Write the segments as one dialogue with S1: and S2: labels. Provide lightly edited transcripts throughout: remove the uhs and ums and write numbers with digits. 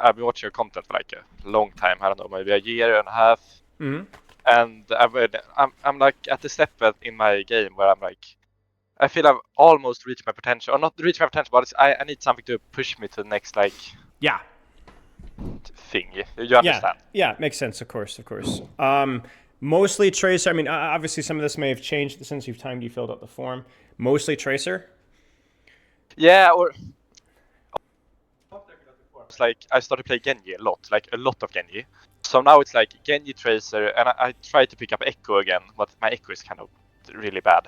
S1: I've been watching your content for like a long time. I don't know, maybe a year and a half.
S2: Mm-hmm.
S1: And I'm like at the step in my game where I'm like, I feel I've almost reached my potential, or not reached my potential, but I need something to push me to the next like
S2: Yeah.
S1: thing. You understand?
S2: Yeah, makes sense. Of course. Mostly Tracer. I mean, obviously, some of this may have changed since you've timed you filled out the form. Mostly Tracer.
S1: Yeah, or it's like I started playing Genji a lot of Genji. So now it's like Genji Tracer, and I try to pick up Echo again, but my Echo is kind of really bad.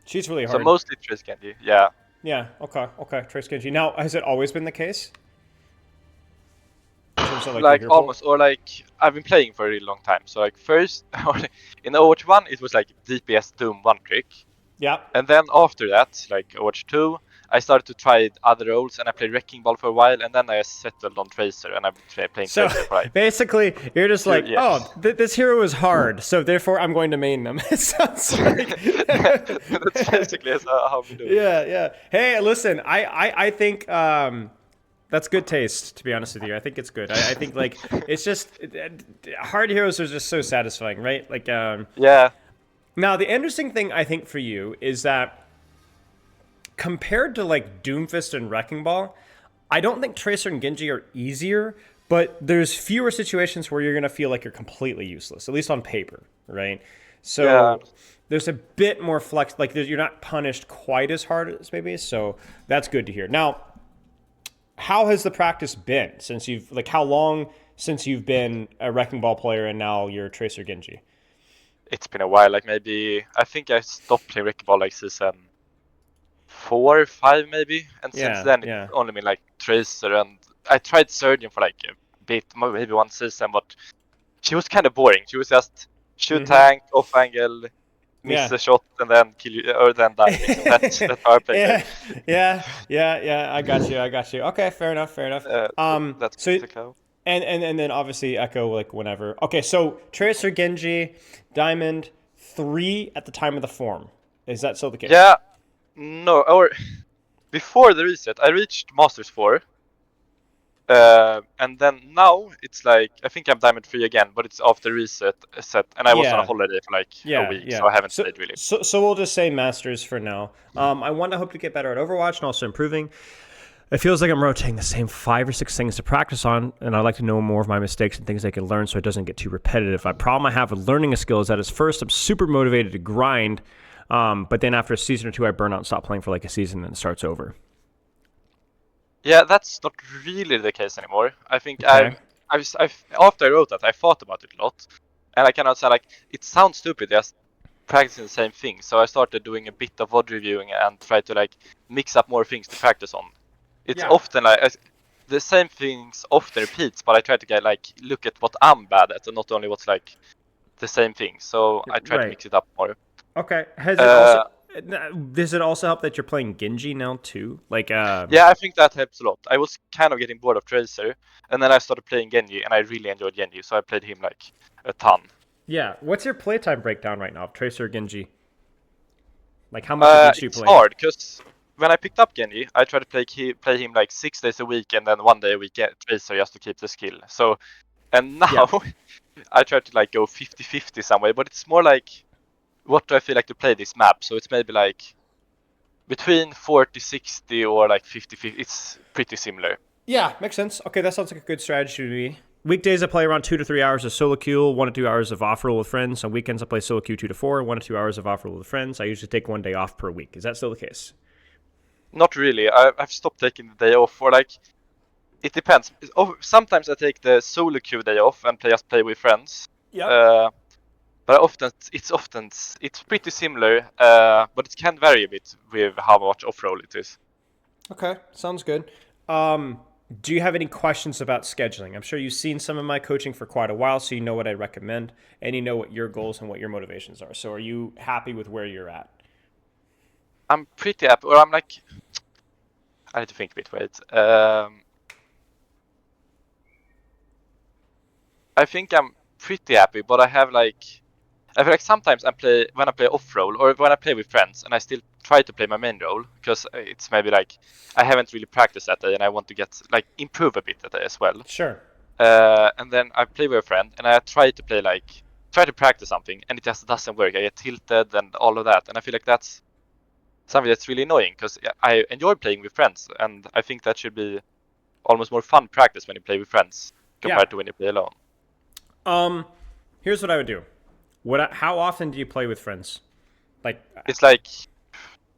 S2: She's really
S1: So
S2: hard.
S1: mostly Trace Genji, yeah.
S2: Yeah. Okay. Trace Genji. Now, has it always been the case? In terms of like your
S1: Like
S2: hero pool?
S1: almost, or like I've been playing for a really long time. So like first in Overwatch 1 it was like DPS Doom one trick.
S2: Yeah.
S1: And then after that, like Overwatch 2, I started to try other roles and I played Wrecking Ball for a while and then I settled on Tracer and I've been playing
S2: So
S1: Tracer for like
S2: basically, you're just
S1: 2
S2: like,
S1: years.
S2: oh, this hero is hard, so therefore I'm going to main them. It sounds like
S1: That's basically how we do it.
S2: yeah. Hey, listen, I think that's good taste. To be honest with you, I think it's good. I think like it's just hard heroes are just so satisfying, right? Like
S1: Yeah.
S2: now the interesting thing I think for you is that compared to like Doomfist and Wrecking Ball, I don't think Tracer and Genji are easier, but there's fewer situations where you're gonna feel like you're completely useless, at least on paper, right? So
S1: Yeah.
S2: there's a bit more flex, like you're not punished quite as hard as maybe. So that's good to hear. Now, how has the practice been since you've like how long since you've been a Wrecking Ball player and now you're Tracer Genji?
S1: It's been a while, like maybe I think I stopped playing Wrecking Ball like season 4 or 5 maybe, and since then it's
S2: Yeah.
S1: only been like Tracer, and I tried Surgeon for like a bit, maybe one season, but she was kind of boring. She was just shoot tank, off angle, miss
S2: Yeah.
S1: a shot, and then kill you, or then die. So that's how I played her.
S2: Yeah. I got you. Okay, fair enough.
S1: That's
S2: So
S1: basically how.
S2: and then obviously Echo like whenever. Okay, so Tracer Genji, Diamond 3 at the time of the form. Is that still the case?
S1: Yeah, no, or before the reset, I reached Masters 4. And then now it's like I think I'm Diamond 3 again, but it's after reset set, and I was on a
S2: Yeah.
S1: holiday for like a week, so
S2: Yeah.
S1: I haven't
S2: So,
S1: played really.
S2: so we'll just say Masters for now. I want to hope to get better at Overwatch and also improving. It feels like I'm rotating the same 5 or 6 things to practice on, and I'd like to know more of my mistakes and things I can learn so it doesn't get too repetitive. A problem I have with learning a skill is that at first I'm super motivated to grind, but then after a season or two I burn out and stop playing for like a season and it starts over.
S1: Yeah, that's not really the case anymore. I think
S2: Okay.
S1: I've after I wrote that, I thought about it a lot, and I cannot say like it sounds stupid, just practicing the same thing. So I started doing a bit of VOD reviewing and try to like mix up more things to practice on. It's often like the same things often repeats, but I try to get like look at what I'm bad at and not only what's like the same thing. So I try to
S2: Right.
S1: mix it up more.
S2: Okay.
S1: Uh,
S2: Does it also help that you're playing Genji now too? Like
S1: yeah, I think that helps a lot. I was kind of getting bored of Tracer, and then I started playing Genji, and I really enjoyed Genji, so I played him like a ton.
S2: yeah. What's your playtime breakdown right now of Tracer Genji? Like how much of each do you
S1: It's
S2: play?
S1: hard because when I picked up Genji, I tried to play him like 6 days a week, and then one day a week get Tracer just to keep the skill. So, and now
S2: Yeah.
S1: I try to like go 50-50 some way, but it's more like what do I feel like to play this map? So it's maybe like between 40-60 or like 50-50. It's pretty similar.
S2: Yeah, makes sense. Okay, that sounds like a good strategy to me. Weekdays I play around 2 to 3 hours of solo queue, 1 to 2 hours of off roll with friends. On weekends I play solo queue 2 to 4, 1 to 2 hours of off roll with friends. I usually take 1 day off per week. Is that still the case?
S1: Not really. I've stopped taking the day off, or like it depends. Sometimes I take the solo queue day off and play with friends.
S2: Yeah.
S1: But it's pretty similar. But it can vary a bit with how much off roll it is.
S2: Okay, sounds good. Do you have any questions about scheduling? I'm sure you've seen some of my coaching for quite a while, so you know what I recommend, and you know what your goals and what your motivations are. So, are you happy with where you're at?
S1: I'm pretty happy, or I'm like, I need to think a bit. Wait. I think I'm pretty happy, but I feel like sometimes when I play off roll or when I play with friends, and I still try to play my main role because it's maybe like I haven't really practiced that day and I want to get like improve a bit that day as well.
S2: Sure.
S1: And then I play with a friend and I try to practice something and it just doesn't work. I get tilted and all of that, and I feel like that's something that's really annoying because I enjoy playing with friends, and I think that should be almost more fun practice when you play with friends compared to when you play alone.
S2: Here's what I would do. How often do you play with friends? Like,
S1: it's like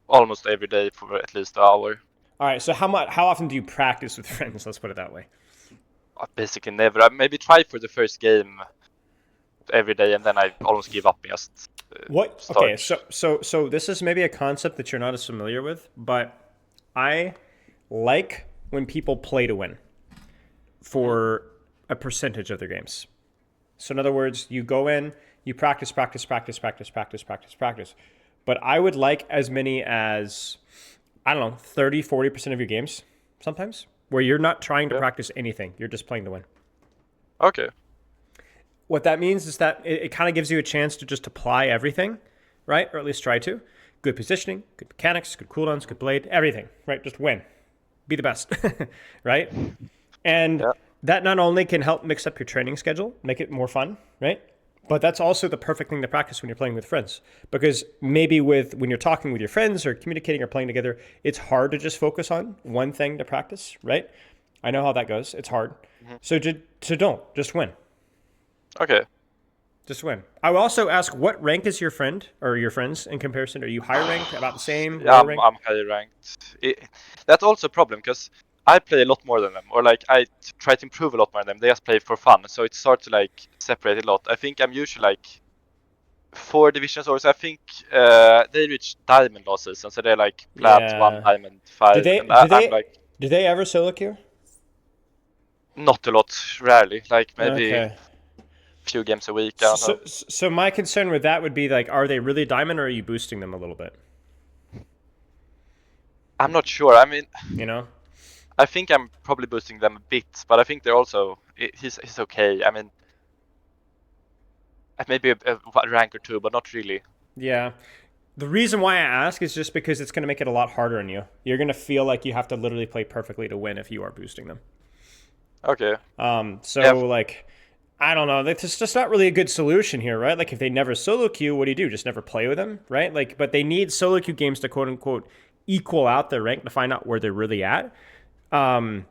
S1: almost every day for at least an hour.
S2: all right. So how often do you practice with friends? Let's put it that way.
S1: Basically never. I maybe try for the first game every day, and then I almost give up and just
S2: What?
S1: start.
S2: Okay, so this is maybe a concept that you're not as familiar with, but I like when people play to win for a percentage of their games. So in other words, you go in, you practice, but I would like as many as, I don't know, 30, 40% of your games sometimes, where you're not trying to practice anything. You're just playing to win.
S1: Okay.
S2: What that means is that it kind of gives you a chance to just apply everything, right? Or at least try to. Good positioning, good mechanics, good cooldowns, good blade, everything, right? Just win. Be the best, right? And that not only can help mix up your training schedule, make it more fun, right? But that's also the perfect thing to practice when you're playing with friends. Because maybe when you're talking with your friends or communicating or playing together, it's hard to just focus on one thing to practice, right? I know how that goes. It's hard. So don't. Just win.
S1: Okay.
S2: Just win. I will also ask, what rank is your friend or your friends in comparison? Are you high ranked, about the same?
S1: Yeah,
S2: lower ranked?
S1: I'm high ranked. That's also a problem because I play a lot more than them, or like I try to improve a lot more than them. They just play for fun, so it starts to like separate a lot. I think I'm usually like 4 divisions, or so I think they reached diamond last season, so they're like plat 1, diamond 5. I'm like
S2: Did they ever solo queue?
S1: not a lot, rarely, like maybe
S2: Okay.
S1: few games a week. I don't know.
S2: So my concern with that would be like, are they really diamond or are you boosting them a little bit?
S1: I'm not sure. I mean,
S2: You know?
S1: I think I'm probably boosting them a bit, but I think they're also he's okay. I mean, maybe a rank or 2, but not really.
S2: Yeah. The reason why I ask is just because it's going to make it a lot harder on you. You're going to feel like you have to literally play perfectly to win if you are boosting them.
S1: Okay.
S2: Like, I don't know. That's just not really a good solution here, right? Like, if they never solo queue, what do you do? Just never play with them, right? Like, but they need solo queue games to quote unquote equal out their rank to find out where they're really at. And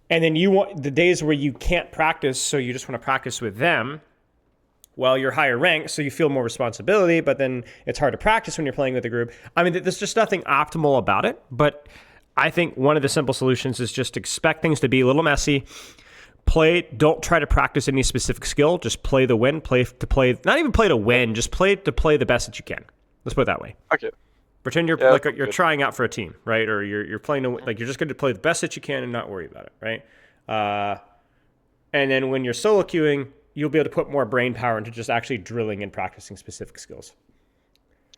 S2: then you want the days where you can't practice, so you just want to practice with them. Well, you're higher ranked, so you feel more responsibility, but then it's hard to practice when you're playing with a group. I mean, there's just nothing optimal about it, but I think one of the simple solutions is just expect things to be a little messy. Don't try to practice any specific skill. Just play the win, not even play to win, just play to play the best that you can. Let's put it that way.
S1: Okay.
S2: Pretend you're you're trying out for a team, right? Or you're playing like you're just going to play the best that you can and not worry about it, right? And then when you're solo queuing, you'll be able to put more brain power into just actually drilling and practicing specific skills.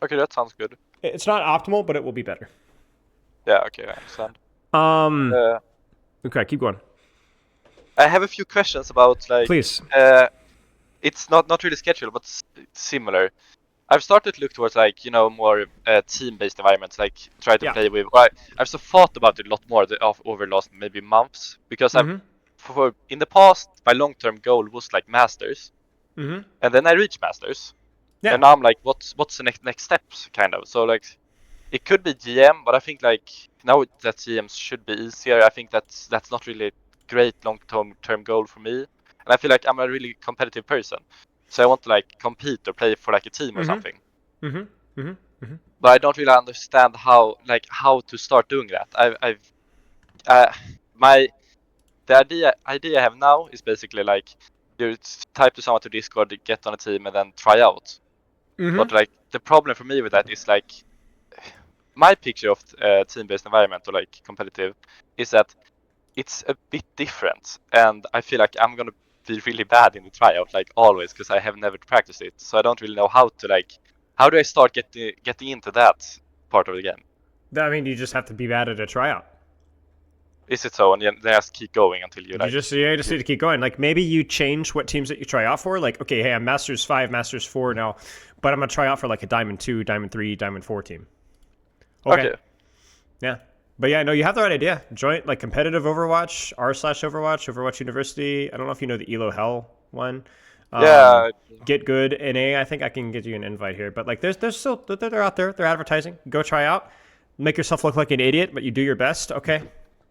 S1: Okay, that sounds good.
S2: It's not optimal, but it will be better.
S1: Yeah. Okay, I understand.
S2: Okay, keep going.
S1: I have a few questions about like.
S2: Please.
S1: It's not really scheduled, but similar. I've started to look towards like more team-based environments, like try to play with. I've so thought about it a lot more over the last maybe months because in the past my long-term goal was like masters, and then I reached masters, and now I'm like, what's the next steps kind of. So like, it could be GM, but I think like now that GMs should be easier. I think that's not really a great long-term goal for me, and I feel like I'm a really competitive person. So I want to like compete or play for like a team or something. But I don't really understand how to start doing that. The idea I have now is basically like you type to someone to Discord, get on a team, and then try out. But like the problem for me with that is like my picture of team-based environment or like competitive is that it's a bit different, and I feel like I'm gonna be really bad in the tryout, like always, because I have never practiced it. So I don't really know how do I start getting into that part of the game?
S2: I mean, you just have to be bad at a tryout.
S1: Is it so? And then just keep going until you
S2: just need to keep going. Like maybe you change what teams that you try out for. Like, okay, hey, I'm Masters 5, Masters 4 now, but I'm gonna try out for like a Diamond 2, Diamond 3, Diamond 4 team.
S1: Okay.
S2: Yeah. But yeah, no, you have the right idea. Join like competitive Overwatch, r/Overwatch, Overwatch University. I don't know if you know the Elo Hell one.
S1: Yeah.
S2: Get Good NA. I think I can get you an invite here. But like, there's still they're out there. They're advertising. Go try out. Make yourself look like an idiot, but you do your best. Okay,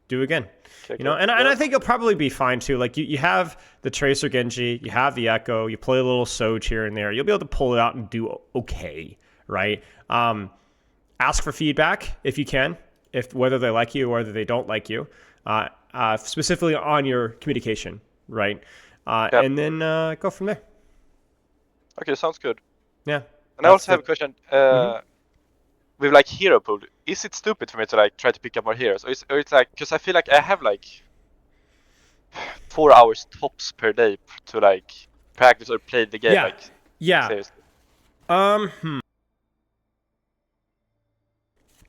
S2: do again.
S1: Okay,
S2: You know, and I think you'll probably be fine too. Like you have the Tracer Genji, you have the Echo, you play a little Soj here and there. You'll be able to pull it out and do okay, right? Ask for feedback if you can, if whether they like you or whether they don't like you, specifically on your communication, right? And then go from there.
S1: Okay, sounds good.
S2: Yeah.
S1: And I also have a question. With like hero pool, is it stupid for me to like try to pick up more heroes, or it's like, because I feel like I have like 4 hours tops per day to like practice or play the game.
S2: Yeah.
S1: Like,
S2: Yeah.
S1: seriously.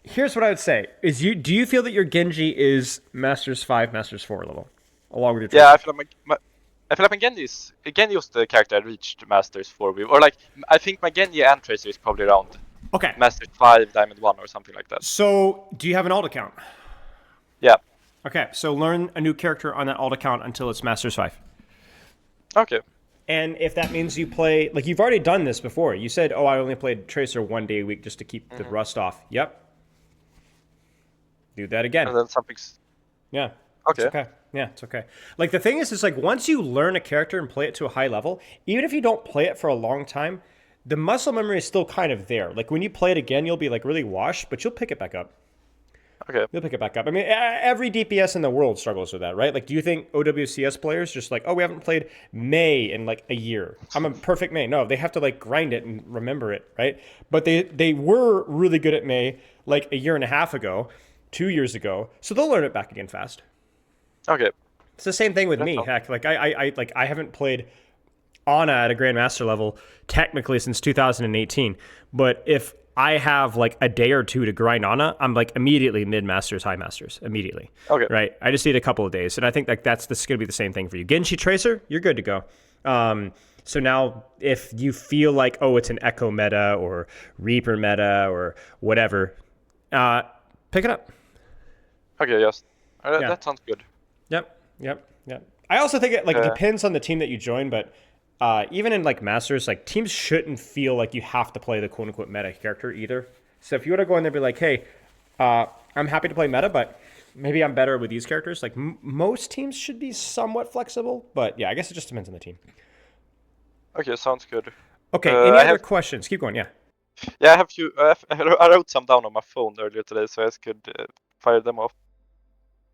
S2: Here's what I would say: do you feel that your Genji is Masters 5, Masters 4 level, along with your Tracer?
S1: Yeah, I feel like my Genji was the character I reached Masters 4 with, or like I think my Genji and Tracer is probably around
S2: Okay.
S1: Masters 5, Diamond 1 or something like that.
S2: So, do you have an alt account?
S1: Yeah.
S2: Okay, so learn a new character on that alt account until it's Masters 5.
S1: Okay.
S2: And if that means you play, like you've already done this before. You said, oh, I only played Tracer 1 day a week just to keep the rust off. Yep. Do that again.
S1: And then something's
S2: Yeah.
S1: okay.
S2: It's okay. Yeah, it's okay. Like the thing is like once you learn a character and play it to a high level, even if you don't play it for a long time, the muscle memory is still kind of there. Like when you play it again, you'll be like really washed, but you'll pick it back up.
S1: Okay.
S2: You'll pick it back up. I mean, every DPS in the world struggles with that, right? Like, do you think OWCS players just like, oh, we haven't played Mei in like a year. I'm a perfect Mei. No, they have to like grind it and remember it, right? But they were really good at Mei like a year and a half ago, 2 years ago, so they'll learn it back again fast.
S1: Okay.
S2: It's the same thing with me. Heck, like I haven't played Ana at a Grandmaster level technically since 2018. But if I have like a day or two to grind Ana, I'm like immediately mid masters, high masters immediately.
S1: Okay.
S2: Right. I just need a couple of days, and I think like this is gonna be the same thing for you. Genji Tracer, you're good to go. So now if you feel like it's an Echo meta or Reaper meta or whatever, pick it up.
S1: Okay. Yes. That sounds good.
S2: Yep. I also think it depends on the team that you join, but even in like Masters, like teams shouldn't feel like you have to play the quote unquote meta character either. So if you were to go in there and be like, hey, I'm happy to play meta, but maybe I'm better with these characters. Like most teams should be somewhat flexible, but yeah, I guess it just depends on the team.
S1: Okay, sounds good.
S2: Okay, any other questions? Keep going. Yeah.
S1: Yeah, I have few. I wrote some down on my phone earlier today, so I could fire them off.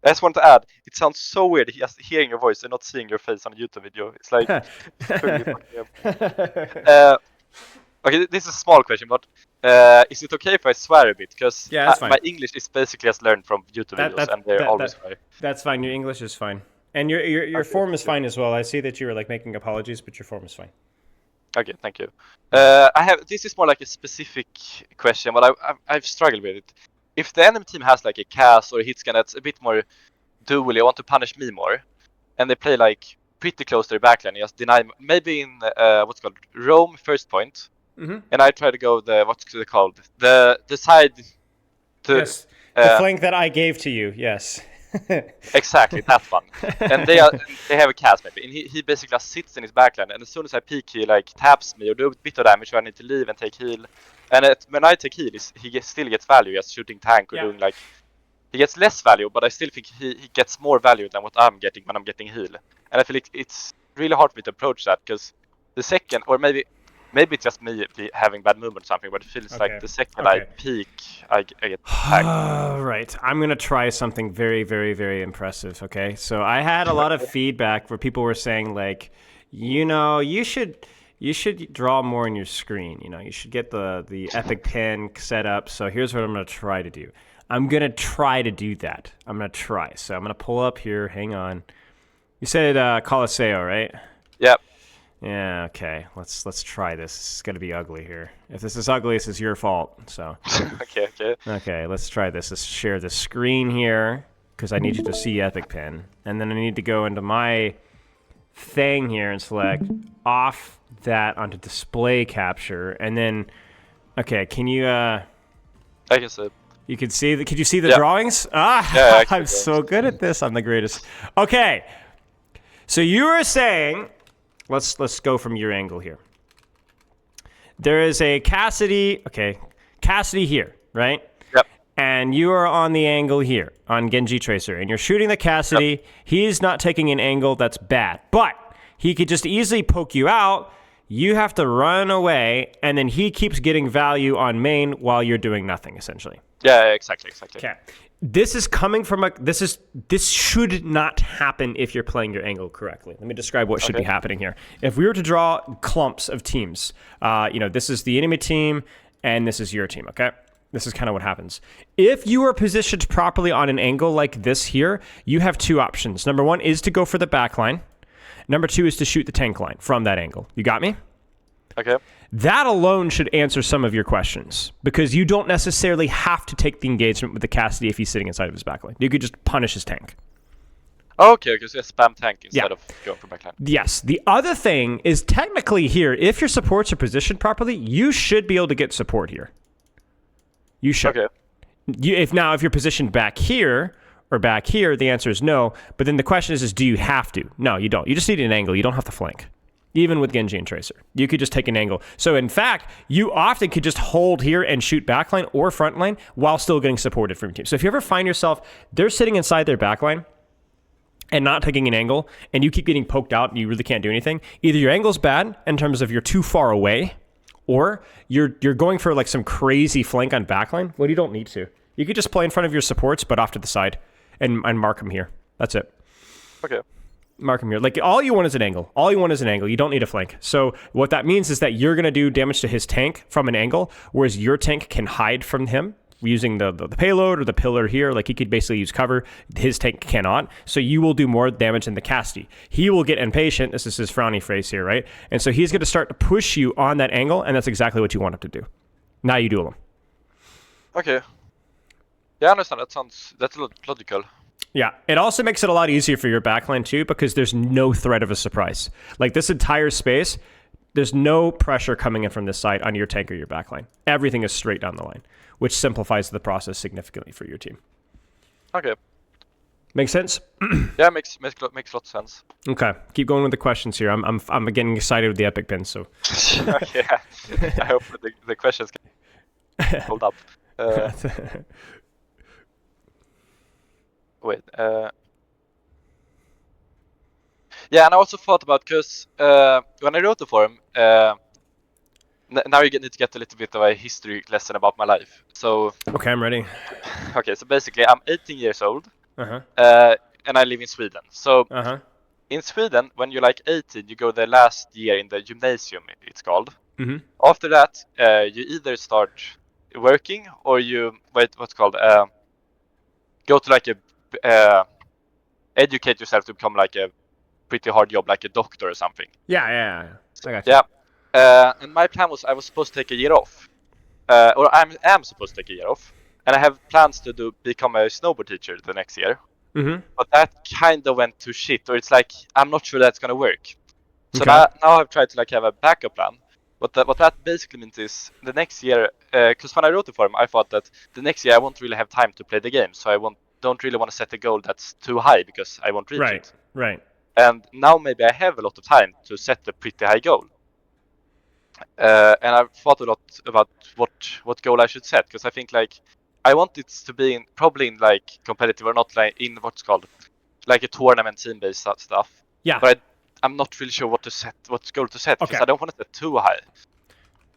S1: I just want to add, it sounds so weird just hearing your voice and not seeing your face on a YouTube video. It's like totally fucking up. Okay, this is a small question, but is it okay if I swear a bit? Because my English is basically just learned from YouTube videos, and they're always swear. That's
S2: fine. Your English is fine, and your form is fine as well. I see that you were like making apologies, but your form is fine.
S1: Okay, thank you. This is more like a specific question, but I've struggled with it. If the enemy team has like a cast or a hit scan that's a bit more dually, want to punish me more, and they play like pretty close to their backline, just deny maybe in what's called roam first point, and I try to go what's it called, the side to
S2: yes, the flank that I gave to you. Yes.
S1: Exactly, that one. And they have a cast maybe, and he basically just sits in his backline, and as soon as I peek, he like taps me or do a bit of damage, so I need to leave and take heal. And when I take heal, he still gets value as shooting tank or doing like, he gets less value, but I still think he gets more value than what I'm getting when I'm getting heal. And I feel it's really hard for me to approach that, because the second, or maybe it's just me having bad movement or something, but it feels like the second I peek, I get tagged.
S2: Right. I'm going to try something very, very, very impressive, okay? So I had a lot of feedback where people were saying, like, you should draw more on your screen. You should get the epic pen set up. So here's what I'm going to try to do. I'm going to try to do that. I'm going to try. So I'm going to pull up here. Hang on. You said Colosseo, right?
S1: Yep.
S2: Yeah, okay. Let's try this. This is going to be ugly here. If this is ugly, this is your fault. So.
S1: Okay.
S2: Okay, let's try this. Let's share the screen here, because I need you to see Epic Pen. And then I need to go into my thing here and select off that onto display capture. And then, okay, can you...
S1: I can see it.
S2: You can see could you see the
S1: Yeah.
S2: drawings? Ah,
S1: Yeah, I can
S2: I'm
S1: see
S2: so good at this. I'm the greatest. Okay. So you were saying, let's go from your angle here. There is a Cassidy, Cassidy here, right?
S1: Yep.
S2: And you are on the angle here on Genji Tracer, and you're shooting the Cassidy.
S1: Yep.
S2: He's not taking an angle that's bad, but he could just easily poke you out. You have to run away, and then he keeps getting value on main while you're doing nothing, essentially.
S1: Yeah, exactly.
S2: Okay. This is coming from this should not happen if you're playing your angle correctly. Let me describe what should be happening here. If we were to draw clumps of teams, this is the enemy team and this is your team, okay? This is kind of what happens. If you are positioned properly on an angle like this here, you have two options. Number one is to go for the back line. Number two is to shoot the tank line from that angle. You got me?
S1: Okay.
S2: That alone should answer some of your questions because you don't necessarily have to take the engagement with the Cassidy if he's sitting inside of his backline. You could just punish his tank.
S1: Okay, so you spam tank instead of going for backline.
S2: Yes. The other thing is technically here, if your supports are positioned properly, you should be able to get support here. You should.
S1: Okay.
S2: If you're positioned back here or back here, the answer is no. But then the question is do you have to? No, you don't. You just need an angle. You don't have to flank. Even with Genji and Tracer, you could just take an angle. So in fact, you often could just hold here and shoot backline or frontline while still getting supported from your team. So if you ever find yourself, they're sitting inside their backline and not taking an angle, and you keep getting poked out and you really can't do anything, either your angle's bad in terms of you're too far away, or you're going for like some crazy flank on backline. Well, you don't need to. You could just play in front of your supports, but off to the side and mark them here. That's it.
S1: Okay.
S2: Mark him here. Like, all you want is an angle. All you want is an angle. You don't need a flank. So what that means is that you're going to do damage to his tank from an angle, whereas your tank can hide from him using the payload or the pillar here. Like, he could basically use cover. His tank cannot. So you will do more damage than the Cassidy. He will get impatient. This is his frowny face here, right? And so he's going to start to push you on that angle, and that's exactly what you want him to do. Now you duel him.
S1: Okay. Yeah, I understand. That's logical.
S2: Yeah, it also makes it a lot easier for your backline too because there's no threat of a surprise. Like, this entire space, there's no pressure coming in from this side on your tank or your backline. Everything is straight down the line, which simplifies the process significantly for your team.
S1: Okay.
S2: Make sense?
S1: Yeah, makes a lot of sense.
S2: Okay, keep going with the questions here. I'm getting excited with the epic pin. So.
S1: Okay. I hope the questions can hold up. Wait. Yeah, and I also thought about because when I wrote the forum, now you need to get a little bit of a history lesson about my life. So.
S2: Okay, I'm ready.
S1: Okay, so basically, I'm 18 years old, and I live in Sweden. So. In Sweden, when you're like 18, you go the last year in the gymnasium, it's called.
S2: Mm-hmm.
S1: After that, you either start working or you go to like a educate yourself to become like a pretty hard job, like a doctor or something.
S2: Yeah. I got you.
S1: Yeah. And my plan was I was supposed to take a year off, or I am supposed to take a year off, and I have plans to become a snowboard teacher the next year.
S2: Mm-hmm.
S1: But that kind of went to shit, or it's like I'm not sure that's gonna work. So
S2: Okay.
S1: now I've tried to like have a backup plan. What that basically means is the next year, because when I wrote the forum, I thought that the next year I won't really have time to play the game, so I don't really want to set a goal that's too high because I won't reach it.
S2: Right.
S1: And now maybe I have a lot of time to set a pretty high goal. And I've thought a lot about what goal I should set, because I think like I want it to be probably in like competitive or not like in what's called like a tournament team-based stuff.
S2: Yeah.
S1: But I'm not really sure what goal to set, because I don't want it to set too high.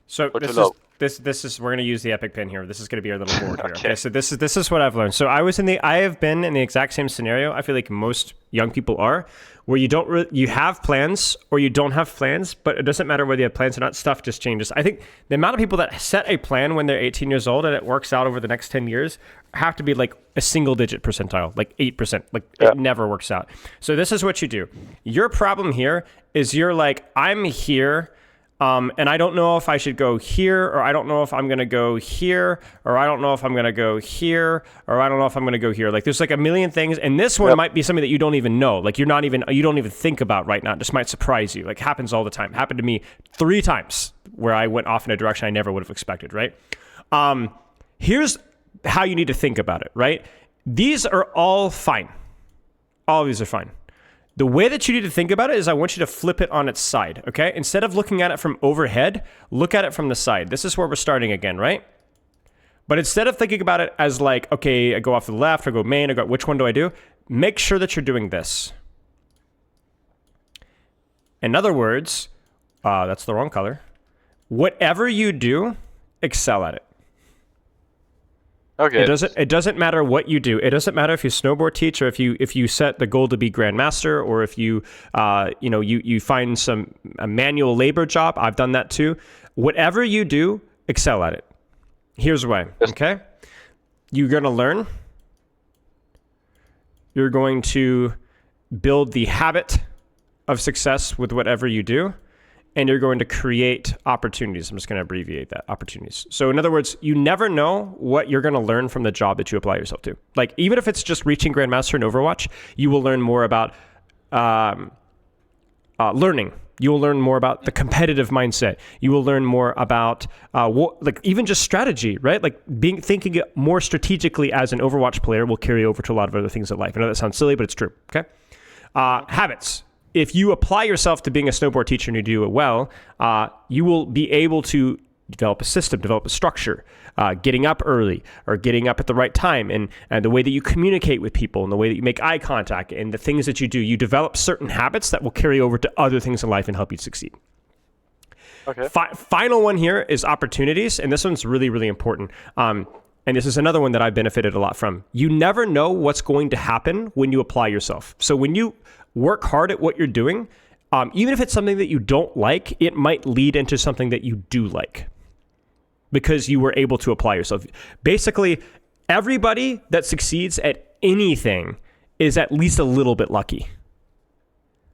S2: So
S1: or too low.
S2: This is we're gonna use the epic pin here. This is gonna be our little board here.
S1: Okay.
S2: Okay. So this is what I've learned. So I have been in the exact same scenario. I feel like most young people are, where you have plans or you don't have plans, but it doesn't matter whether you have plans or not. Stuff just changes. I think the amount of people that set a plan when they're 18 years old and it works out over the next 10 years have to be like a single digit percentile, like 8%. Like it never works out. So this is what you do. Your problem here is you're like, I'm here. And I don't know if I should go here, or I don't know if I'm going to go here, or I don't know if I'm going to go here, or I don't know if I'm going to go here. Like there's like a million things. And this one might be something that you don't even know. Like you don't even think about right now. It just might surprise you. Like happens all the time. Happened to me 3 times where I went off in a direction I never would have expected. Right. Here's how you need to think about it, right? These are all fine. All of these are fine. The way that you need to think about it is I want you to flip it on its side, okay? Instead of looking at it from overhead, look at it from the side. This is where we're starting again, right? But instead of thinking about it as like, okay, I go off to the left, I go main, which one do I do? Make sure that you're doing this. In other words, that's the wrong color. Whatever you do, excel at it.
S1: Okay.
S2: It doesn't matter what you do. It doesn't matter if you snowboard teach or if you set the goal to be grandmaster or if you you find a manual labor job. I've done that too. Whatever you do, excel at it. Here's why. Okay? You're going to learn. You're going to build the habit of success with whatever you do. And you're going to create opportunities. I'm just going to abbreviate that, opportunities. So in other words, you never know what you're going to learn from the job that you apply yourself to. Like, even if it's just reaching Grandmaster in Overwatch, you will learn more about learning. You will learn more about the competitive mindset. You will learn more about even just strategy, right? Like thinking more strategically as an Overwatch player will carry over to a lot of other things in life. I know that sounds silly, but it's true, okay? Habits. If you apply yourself to being a snowboard teacher and you do it well, you will be able to develop a system, develop a structure, getting up early or getting up at the right time, and the way that you communicate with people and the way that you make eye contact and the things that you do. You develop certain habits that will carry over to other things in life and help you succeed.
S1: Okay.
S2: Final one here is opportunities, and this one's really, really important. And this is another one that I've benefited a lot from. You never know what's going to happen when you apply yourself. So when you work hard at what you're doing, even if it's something that you don't like, it might lead into something that you do like because you were able to apply yourself. Basically, everybody that succeeds at anything is at least a little bit lucky.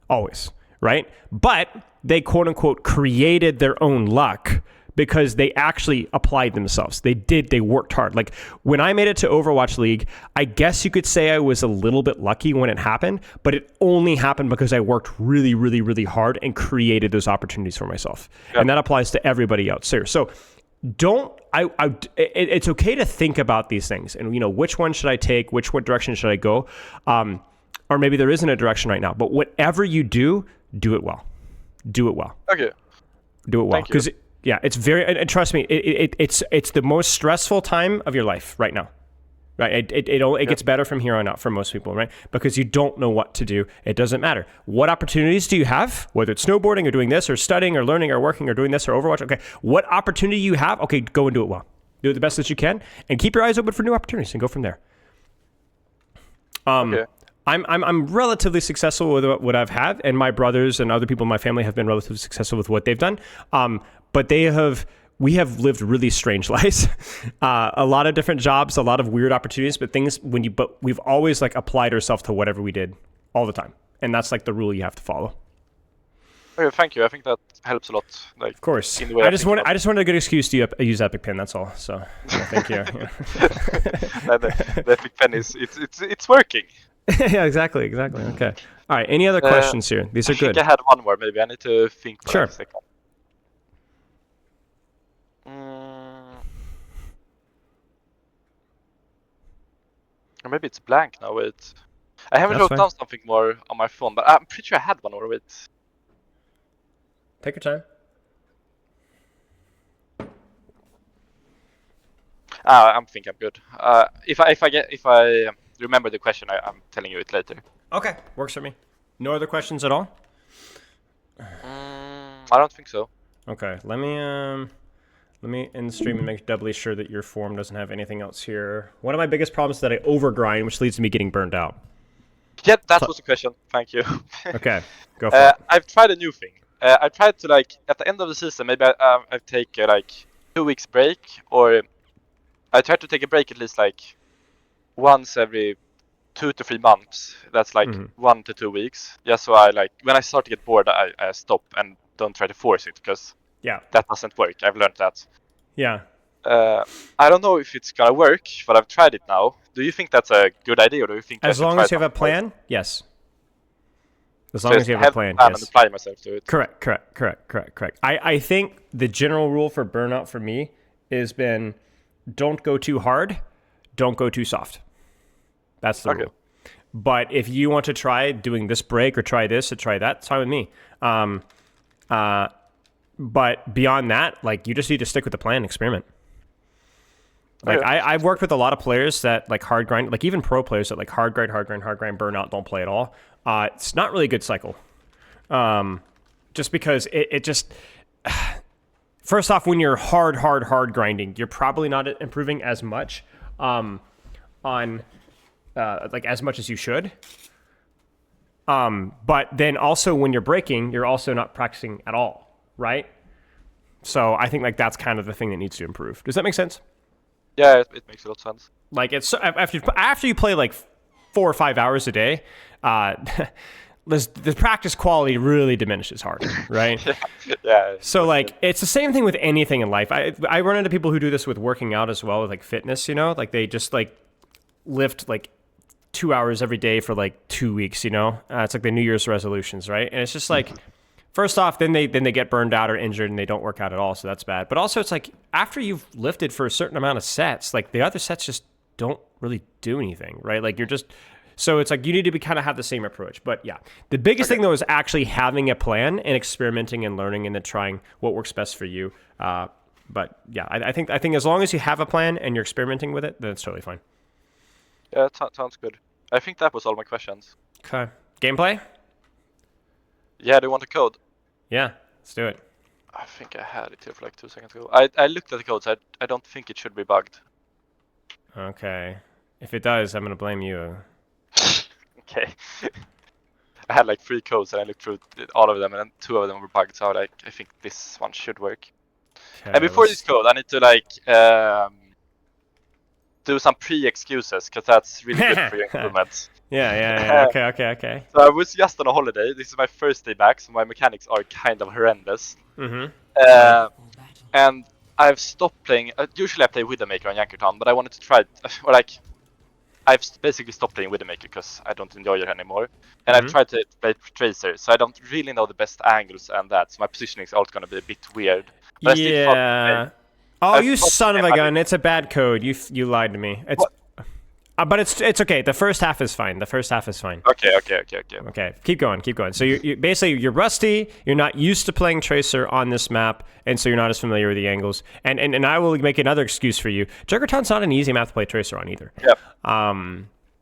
S2: Always, right? But they quote unquote created their own luck because they actually applied themselves. They worked hard. Like when I made it to Overwatch League, I guess you could say I was a little bit lucky when it happened, but it only happened because I worked really, really, really hard and created those opportunities for myself. Yep. And that applies to everybody else here. So it's okay to think about these things and, which one should I take? What direction should I go? Or maybe there isn't a direction right now, but whatever you do it well. Do it well.
S1: Okay.
S2: Do it well. Because yeah, it's very, and trust me, it's the most stressful time of your life right now, right? It gets better from here on out for most people, right? Because you don't know what to do. It doesn't matter. What opportunities do you have? Whether it's snowboarding or doing this or studying or learning or working or doing this or Overwatch, okay. What opportunity you have? Okay, go and do it well. Do it the best that you can and keep your eyes open for new opportunities and go from there. Okay. I'm relatively successful with what I've had, and my brothers and other people in my family have been relatively successful with what they've done. But we have lived really strange lives, a lot of different jobs, a lot of weird opportunities, but we've always like applied ourselves to whatever we did all the time. And that's like the rule you have to follow.
S1: Okay, thank you. I think that helps a lot. Like,
S2: of course. I just wanted a good excuse to use Epic Pen. That's all. So thank you.
S1: the Epic Pen it's working.
S2: Yeah, exactly. Okay. All right. Any other questions here? These are good.
S1: I had one more. Maybe I need to think for
S2: sure.
S1: a second. Or maybe it's blank now. Wait, I haven't wrote down something more on my phone, but I'm pretty sure I had one more. Wait.
S2: Take your time.
S1: I think I'm good. If I remember the question, I'm telling you it later.
S2: Okay, works for me. No other questions at all?
S1: I don't think so.
S2: Okay, let me end the stream and make doubly sure that your form doesn't have anything else here. One of my biggest problems is that I overgrind, which leads to me getting burned out.
S1: Yeah, that was the question. Thank you.
S2: Okay, go for it.
S1: I've tried a new thing. I tried to at the end of the season, maybe I take 2 weeks break, or I try to take a break at least once every 2 to 3 months. That's 1 to 2 weeks. Yeah, so when I start to get bored, I stop and don't try to force it because that doesn't work. I've learned that.
S2: Yeah.
S1: I don't know if it's gonna work, but I've tried it now. Do you think that's a good idea, or do you think
S2: as long as you have a plan? Yes. As long as you have a plan, yes.
S1: And apply myself to it.
S2: Correct. I think the general rule for burnout for me has been don't go too hard, don't go too soft. That's the
S1: Okay.
S2: rule. But if you want to try doing this break or try this or try that, it's fine with me. But beyond that, like, you just need to stick with the plan and experiment. Like,
S1: Okay.
S2: I've worked with a lot of players that like hard grind, like even pro players that like hard grind, burn out, don't play at all. It's not really a good cycle. Just because it just, first off, when you're hard grinding, you're probably not improving as much like as much as you should. But then also when you're breaking, you're also not practicing at all, right? So I think like that's kind of the thing that needs to improve. Does that make sense?
S1: Yeah, it makes a lot of sense.
S2: Like, it's after you play like 4 or 5 hours a day, the practice quality really diminishes hard, right?
S1: Yeah.
S2: So like, it's the same thing with anything in life. I run into people who do this with working out as well, with like fitness, you know, like they just like lift like 2 hours every day for like 2 weeks, you know. It's like the New Year's resolutions, right? And it's just like, first off, then they get burned out or injured and they don't work out at all, so that's bad. But also, it's like after you've lifted for a certain amount of sets, like the other sets just don't really do anything, right? Like, you're just, so it's like you need to be kind of have the same approach. But yeah, the biggest thing though is actually having a plan and experimenting and learning and then trying what works best for you. But yeah, I think as long as you have a plan and you're experimenting with it, then it's totally fine.
S1: Yeah, sounds good. I think that was all my questions.
S2: Okay, gameplay?
S1: Yeah, do you want a code?
S2: Yeah, let's do it.
S1: I think I had it here for like 2 seconds ago. I looked at the codes. I don't think it should be bugged.
S2: Okay, if it does, I'm gonna blame you.
S1: Okay. I had like 3 codes and I looked through all of them and then 2 of them were bugged. So I think this one should work.
S2: Okay,
S1: And before this code, I need to like do some pre-excuses because that's really good for your improvements.
S2: Yeah. Okay.
S1: So I was just on a holiday. This is my first day back, so my mechanics are kind of horrendous. And I've stopped playing. Usually I play Widowmaker on Yankertown, but I wanted to try. Or like, I've basically stopped playing Widowmaker because I don't enjoy it anymore. And I've tried to play Tracer, so I don't really know the best angles and that. So my positioning is also going to be a bit weird. But I still thought,
S2: Yeah. Oh, you son of a gun! It's a bad code. You lied to me. It's, but it's okay. The first half is fine.
S1: Okay.
S2: Okay, keep going. So you basically you're rusty. You're not used to playing Tracer on this map, and so you're not as familiar with the angles. And I will make another excuse for you. Juggernaut's not an easy map to play Tracer on either.
S1: Yep.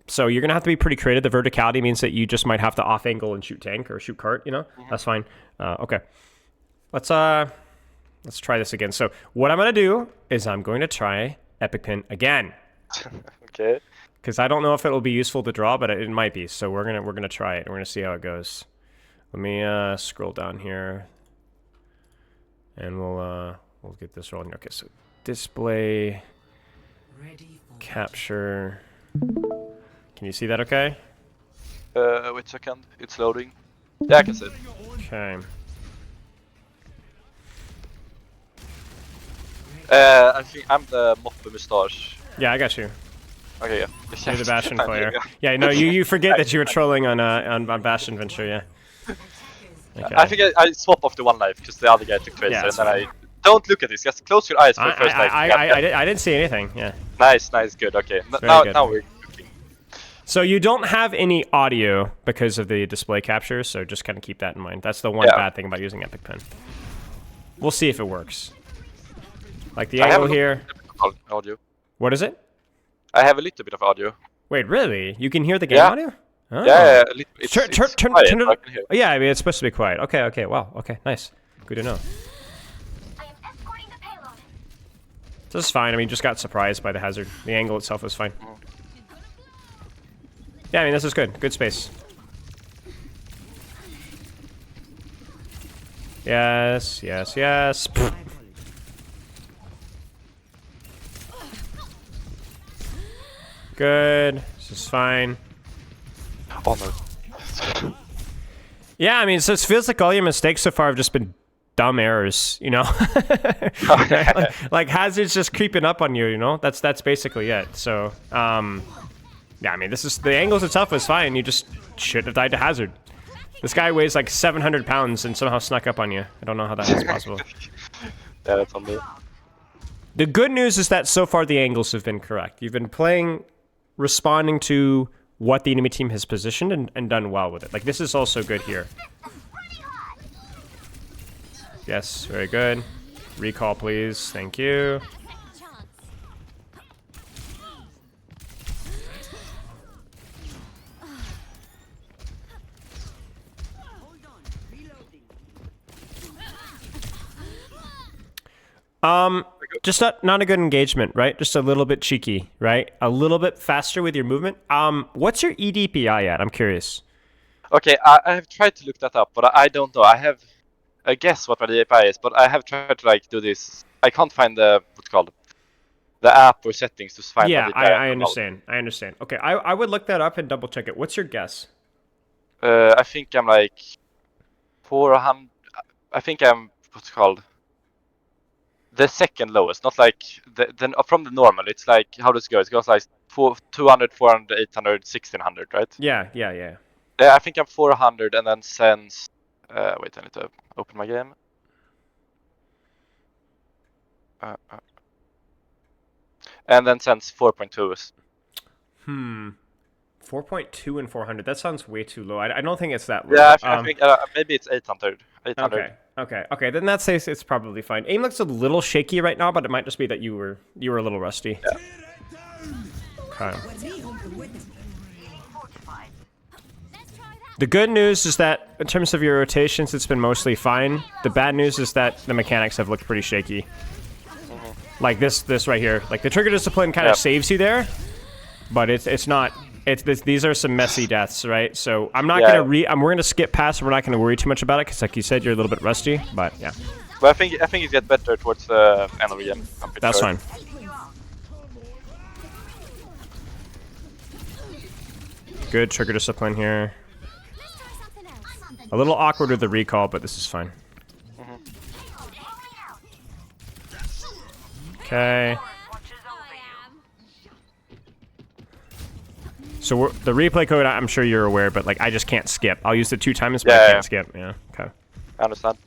S2: So you're gonna have to be pretty creative. The verticality means that you just might have to off angle and shoot tank or shoot cart. You know, that's fine. Okay, let's try this again. So what I'm gonna do is I'm going to try Epic Pin again.
S1: Okay.
S2: Because I don't know if it'll be useful to draw, but it might be. So we're gonna try it. We're gonna see how it goes. Let me scroll down here, and we'll get this rolling. Okay, so display, capture. Can you see that? Okay.
S1: Wait a second. It's loading. Yeah, I can see it.
S2: Okay.
S1: I think I'm the Moppe Mustache.
S2: Yeah, I got you.
S1: Okay, yeah.
S2: You're the Bastion player. Yeah, no, you forget that you were trolling on Bastion Venture, yeah. Okay.
S1: I think I swap off the 1 life because the other guy took Tracer,
S2: Yeah,
S1: and then I don't look at this. Just close your eyes for the first life.
S2: I didn't see anything. Yeah.
S1: Nice, good. Okay,
S2: Very
S1: now
S2: good.
S1: we're looking.
S2: So you don't have any audio because of the display capture, so just kind of keep that in mind. That's the one bad thing about using Epic Pen. We'll see if it works. Like the angle here.
S1: Audio.
S2: What is it?
S1: I have a little bit of audio.
S2: Wait, really? You can hear the game
S1: Yeah.
S2: audio? Oh.
S1: Yeah, a little. It's
S2: Turn
S1: quiet,
S2: it.
S1: I can hear.
S2: Yeah, I mean, it's supposed to be quiet. Okay. Wow. Okay, nice. Good to know.
S3: I am escorting the payload.
S2: This is fine. I mean, just got surprised by the hazard. The angle itself was fine. Yeah, I mean, this is good. Good space. Yes. Good. This is fine.
S1: Oh no.
S2: Yeah, I mean, so it feels like all your mistakes so far have just been dumb errors, you know? like hazards just creeping up on you, you know? That's basically it. So, yeah, I mean, the angles itself was fine. You just shouldn't have died to hazard. This guy weighs like 700 pounds and somehow snuck up on you. I don't know how that is possible.
S1: Yeah, that's on me.
S2: The good news is that so far the angles have been correct. You've been playing, responding to what the enemy team has positioned and done well with it. Like, this is also good here. Yes, very good. Recall, please. Thank you. Just not a good engagement, right? Just a little bit cheeky, right? A little bit faster with your movement. What's your EDPI at? I'm curious.
S1: Okay, I have tried to look that up, but I don't know. I have a guess what my EDPI is, but I have tried to like do this. I can't find the what's it called the app or settings to find.
S2: Yeah,
S1: my EDPI.
S2: I understand. I understand. Okay, I would look that up and double check it. What's your guess?
S1: I think I'm like 400. I think I'm what's it called. The second lowest, not like the from the normal. It's like, how does it go? It goes like 200, 400, 800, 1600, right?
S2: Yeah.
S1: Yeah, I think I'm 400, and then since wait, I need to open my game. And then since 4.2 is
S2: 4.2 and 400. That sounds way too low. I don't think it's that low.
S1: yeah. I think maybe it's 800. 800.
S2: Okay. Then that says it's probably fine. Aim looks a little shaky right now, but it might just be that you were a little rusty.
S1: Yeah.
S2: Okay. The good news is that in terms of your rotations, it's been mostly fine. The bad news is that the mechanics have looked pretty shaky. Like this right here. Like the trigger discipline kind of saves you there, but it's not. These are some messy deaths, right? So I'm not gonna we're gonna skip past. We're not gonna worry too much about it because, like you said, you're a little bit rusty. But yeah.
S1: But I think it gets better towards the end of the game.
S2: That's fine. Good trigger discipline here. A little awkward with the recall, but this is fine. Okay. So the replay code, I'm sure you're aware, but like I just can't skip. I'll use it 2 times, but I can't skip. Yeah. Okay.
S1: I understand.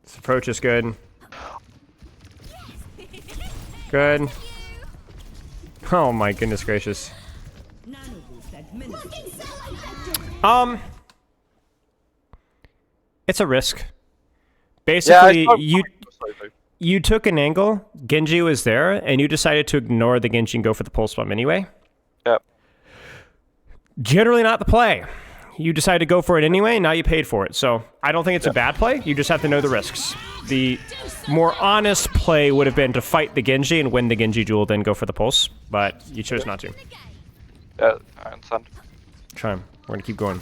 S2: This approach is good. Good. Oh my goodness gracious. It's a risk. Basically, you took an angle, Genji was there, and you decided to ignore the Genji and go for the pulse bomb anyway.
S1: Yep.
S2: Generally not the play. You decided to go for it anyway, and now you paid for it. So I don't think it's a bad play. You just have to know the risks. The more honest play would have been to fight the Genji and win the Genji duel, then go for the pulse. But you chose not to.
S1: Yeah, I understand.
S2: Try him. We're going to keep going.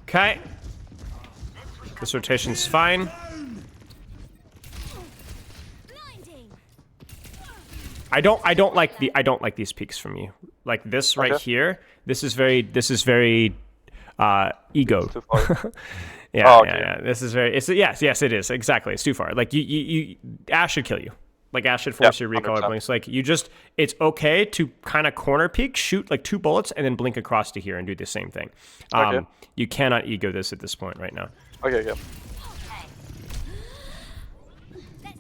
S2: Okay. This rotation's fine. I don't like these peaks from you. Like this right here. This is very ego. Yeah. This is very yes it is. Exactly. It's too far. Like you Ashe should kill you. Like Ashe should force your recall or blink. So like it's okay to kind of corner peek, shoot like 2 bullets, and then blink across to here and do the same thing. You cannot ego this at this point right now.
S1: Okay.
S3: Let's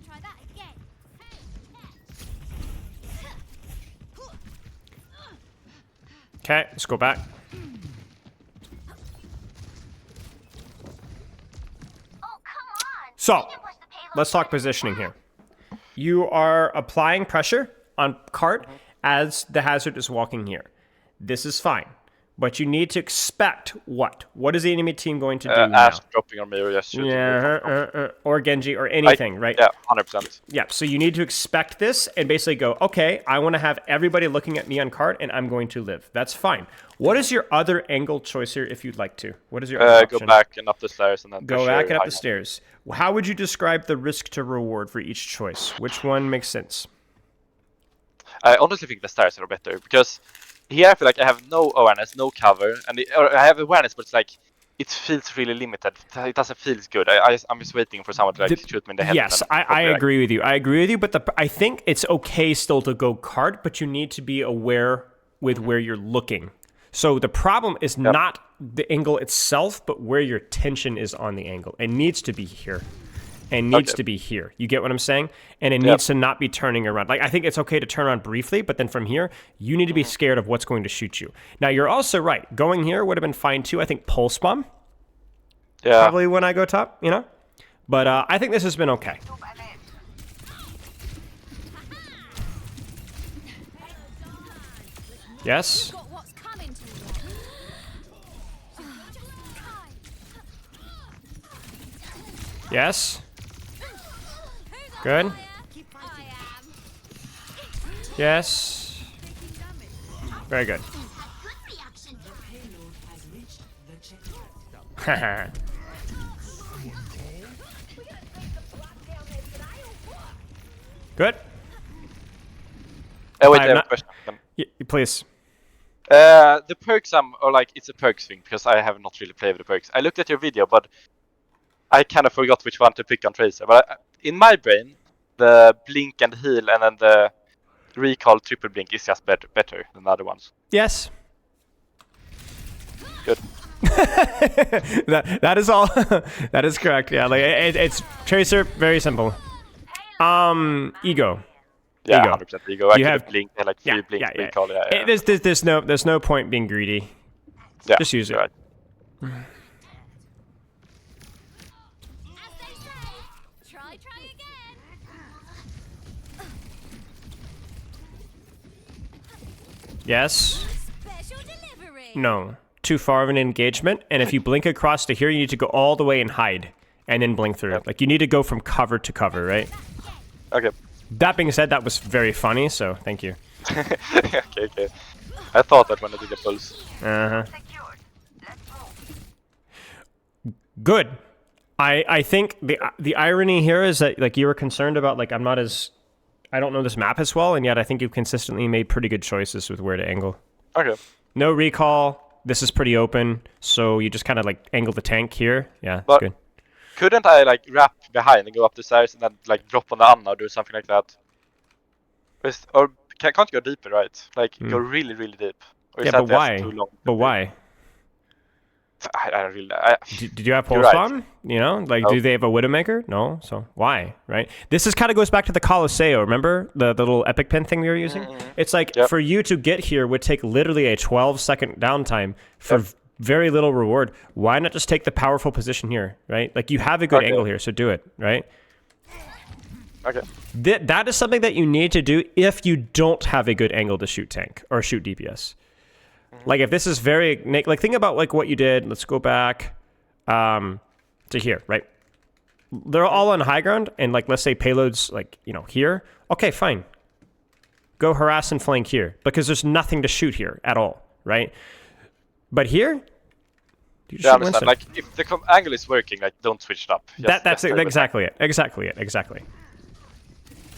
S3: try that again.
S2: Okay, let's go back. So, let's talk positioning here. You are applying pressure on cart as the hazard is walking here. This is fine. But you need to expect what? What is the enemy team going to do now?
S1: Ashe dropping on me or just shooting.
S2: Or Genji or anything, right?
S1: Yeah, 100%.
S2: Yeah, so you need to expect this and basically go, okay, I want to have everybody looking at me on cart and I'm going to live. That's fine. What is your other angle choice here if you'd like to? What is your other option?
S1: Go back and up the stairs and then
S2: go back and up the stairs. How would you describe the risk to reward for each choice? Which one makes sense?
S1: I honestly think the stairs are better because here I feel like I have no awareness, no cover, and I have awareness, but it's like it feels really limited. It doesn't feel good. I'm just waiting for someone to like shoot me in the head.
S2: Yes, I agree with you. I agree with you, but I think it's okay still to go cart, but you need to be aware with where you're looking. So the problem is not the angle itself, but where your tension is on the angle. It needs to be here. And needs to be here. You get what I'm saying? And it needs to not be turning around. Like, I think it's okay to turn around briefly, but then from here, you need to be scared of what's going to shoot you. Now, you're also right. Going here would have been fine too. I think pulse bomb.
S1: Yeah.
S2: Probably when I go top, you know? But I think this has been okay. Yes.
S3: Got what's coming to you.
S2: Yes. Good.
S3: I am.
S2: Yes. Very good. Good.
S1: Wait, I
S2: I'm
S1: have a
S2: not-
S1: question.
S2: Please.
S1: The perks or like it's a perks thing because I have not really played with the perks. I looked at your video, but I kind of forgot which one to pick on Tracer. But in my brain, the blink and heal and then the recall triple blink is just better than the other ones.
S2: Yes.
S1: Good.
S2: that is all. That is correct. Yeah, like it's Tracer. Very simple. Ego.
S1: Yeah,
S2: Ego.
S1: 100% ego. I
S2: You
S1: could
S2: have-
S1: have blink and like 3 blinks recall. Yeah.
S2: There's no point being greedy.
S1: Yeah,
S2: Just use it.
S1: you're right.
S3: As they say, try again.
S2: Yes.
S3: Special delivery.
S2: No. Too far of an engagement, and if you blink across to here, you need to go all the way and hide, and then blink through. Like you need to go from cover to cover, right?
S1: Okay.
S2: That being said, that was very funny, so thank you.
S1: okay. I thought that when I did the pulse.
S2: Uh-huh. Good. I think the irony here is that like you were concerned about like I don't know this map as well, and yet I think you've consistently made pretty good choices with where to angle.
S1: Okay.
S2: No recall. This is pretty open, so you just kind of like angle the tank here. Yeah, that's
S1: But-
S2: good.
S1: Couldn't I like wrap behind and go up the stairs and then like drop on the Anna or do something like that? Or can't you go deeper, right? Like go really deep. Or is
S2: Yeah,
S1: that
S2: but
S1: just
S2: why?
S1: too long?
S2: But why?
S1: I don't really.
S2: Did you have
S1: You're
S2: pulse
S1: right.
S2: bomb? You know, like
S1: No.
S2: do they have a Widowmaker? No. So why? Right. This is kind of goes back to the Colosseo. Remember the little epic pin thing we were using? It's like
S1: Yep.
S2: for you to get here would take literally a 12-second downtime for very little reward. Why not just take the powerful position here? Right. Like you have a good
S1: Okay.
S2: angle here, so do it. Right.
S1: Okay.
S2: That is something that you need to do if you don't have a good angle to shoot tank or shoot DPS. Like if this is very like think about like what you did. Let's go back to here, right? They're all on high ground, and like let's say payloads like here. Okay, fine. Go harass and flank here because there's nothing to shoot here at all, right? But here, you just
S1: Yeah, I
S2: shoot
S1: understand.
S2: Winston.
S1: Like if the angle is working, like don't switch it up. Just
S2: That's
S1: stay with
S2: exactly it. Exactly.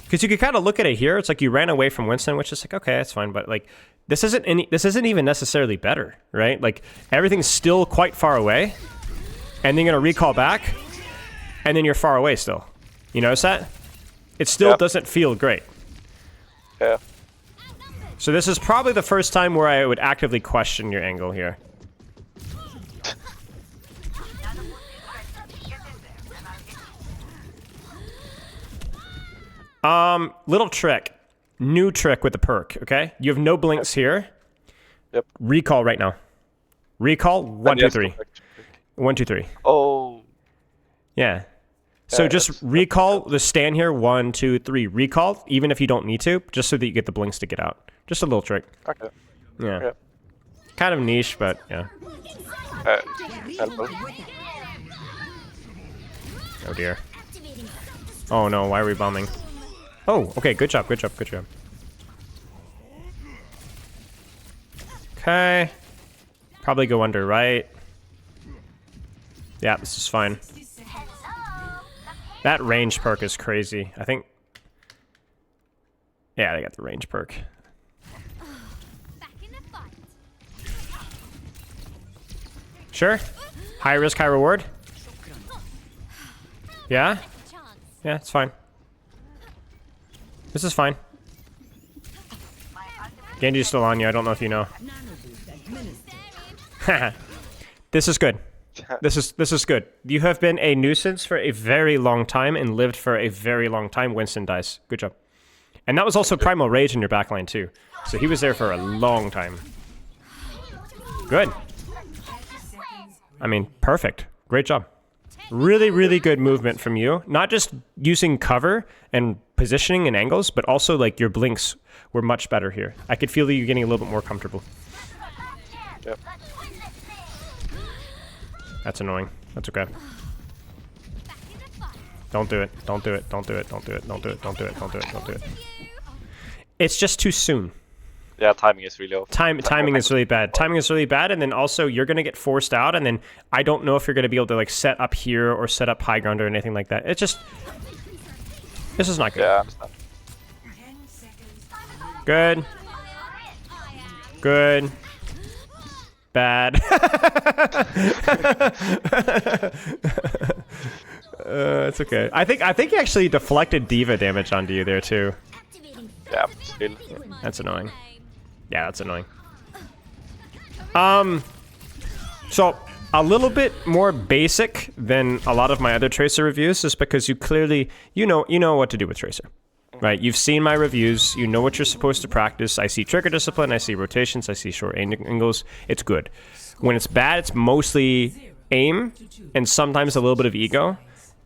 S2: Because you could kind of look at it here. It's like you ran away from Winston, which is like okay, that's fine. But like this isn't even necessarily better, right? Like everything's still quite far away, and then you're gonna recall back, and then you're far away still. You notice that? It still
S1: Yeah.
S2: doesn't feel great.
S1: Yeah.
S2: So this is probably the first time where I would actively question your angle here. Little trick. New trick with the perk, okay? You have no blinks here.
S1: Yep.
S2: Recall right now. Recall, 1, 2, 3. 1, 2, 3.
S1: Oh.
S2: Yeah. So
S1: Yeah,
S2: just
S1: that's
S2: recall the stand here, 1, 2, 3. Recall, even if you don't need to, just so that you get the blinks to get out. Just a little trick.
S1: Okay.
S2: Yeah.
S1: Yeah.
S2: Kind of niche, but yeah.
S1: Helpful.
S2: Oh dear. Oh no, why are we bombing? Oh, okay, good job. Okay. Probably go under right. Yeah, this is fine. That range perk is crazy. I think... Yeah, they got the range perk.
S3: Back in the fight.
S2: Sure. High risk, high reward. Yeah?
S3: Chance.
S2: Yeah, it's fine. This is fine. Genji's still on you. I don't know if you know. This is good. This is good. You have been a nuisance for a very long time and lived for a very long time. Winston dies. Good job. And that was also Primal Rage in your backline too. So he was there for a long time. Good. I mean, perfect. Great job. Really, really good movement from you. Not just using cover and positioning and angles, but also like your blinks were much better here. I could feel that you're getting a little bit more comfortable.
S1: Yep.
S2: That's annoying. That's okay.
S3: Back in the fight.
S2: Don't do it. Don't do it. Don't do it. Don't do it. Don't do it. Don't do it. Don't do it. Don't do it. It's just too soon.
S1: Yeah, timing is really off.
S2: Timing is really bad. Timing is really bad, and then also you're gonna get forced out, and then I don't know if you're gonna be able to like set up here or set up high ground or anything like that. It's just this is not good.
S1: Yeah, I understand.
S2: Good. Good. Bad. It's okay. I think he actually deflected Diva damage onto you there too.
S1: Yeah, still.
S2: That's annoying. Yeah, that's annoying. So a little bit more basic than a lot of my other Tracer reviews is because you clearly you know what to do with Tracer. Right, you've seen my reviews, you know what you're supposed to practice. I see trigger discipline, I see rotations, I see short angles. It's good. When it's bad, it's mostly aim and sometimes a little bit of ego.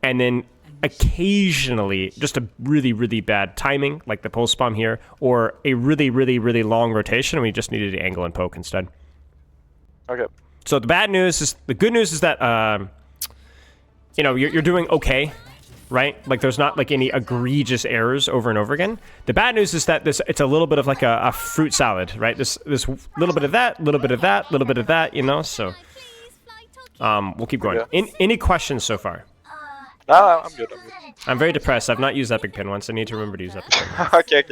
S2: And then occasionally just a really, really bad timing, like the pulse bomb here, or a really, really, really long rotation and we just needed to angle and poke instead.
S1: Okay.
S2: So the good news is that, you know, you're doing okay. Right? Like there's not like any egregious errors over and over again. The bad news is that it's a little bit of like a fruit salad, right? This little bit of that, little bit of that, little bit of that, you know? So we'll keep going.
S1: Yeah.
S2: Any questions so far?
S1: No, I'm good.
S2: I'm very depressed. I've not used Epic Pen once. I need to remember to use Epic Pen.
S1: Okay.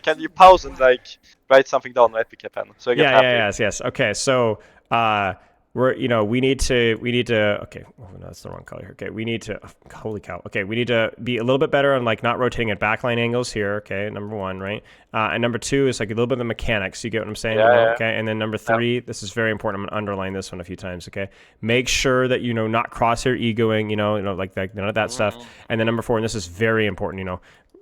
S1: Can you pause and like write something down on Epic Pen so I get happy?
S2: Yes. Okay, so we need to okay, oh, no, that's the wrong color here. Okay, we need to holy cow. Okay, we need to be a little bit better on like not rotating at backline angles here. Okay, number one, right? And number two is like a little bit of the mechanics. You get what I'm saying?
S1: Yeah.
S2: Okay, and then number three, this is very important. I'm gonna underline this one a few times. Okay, make sure that not crosshair egoing. Like none of that stuff. And then number four, and this is very important.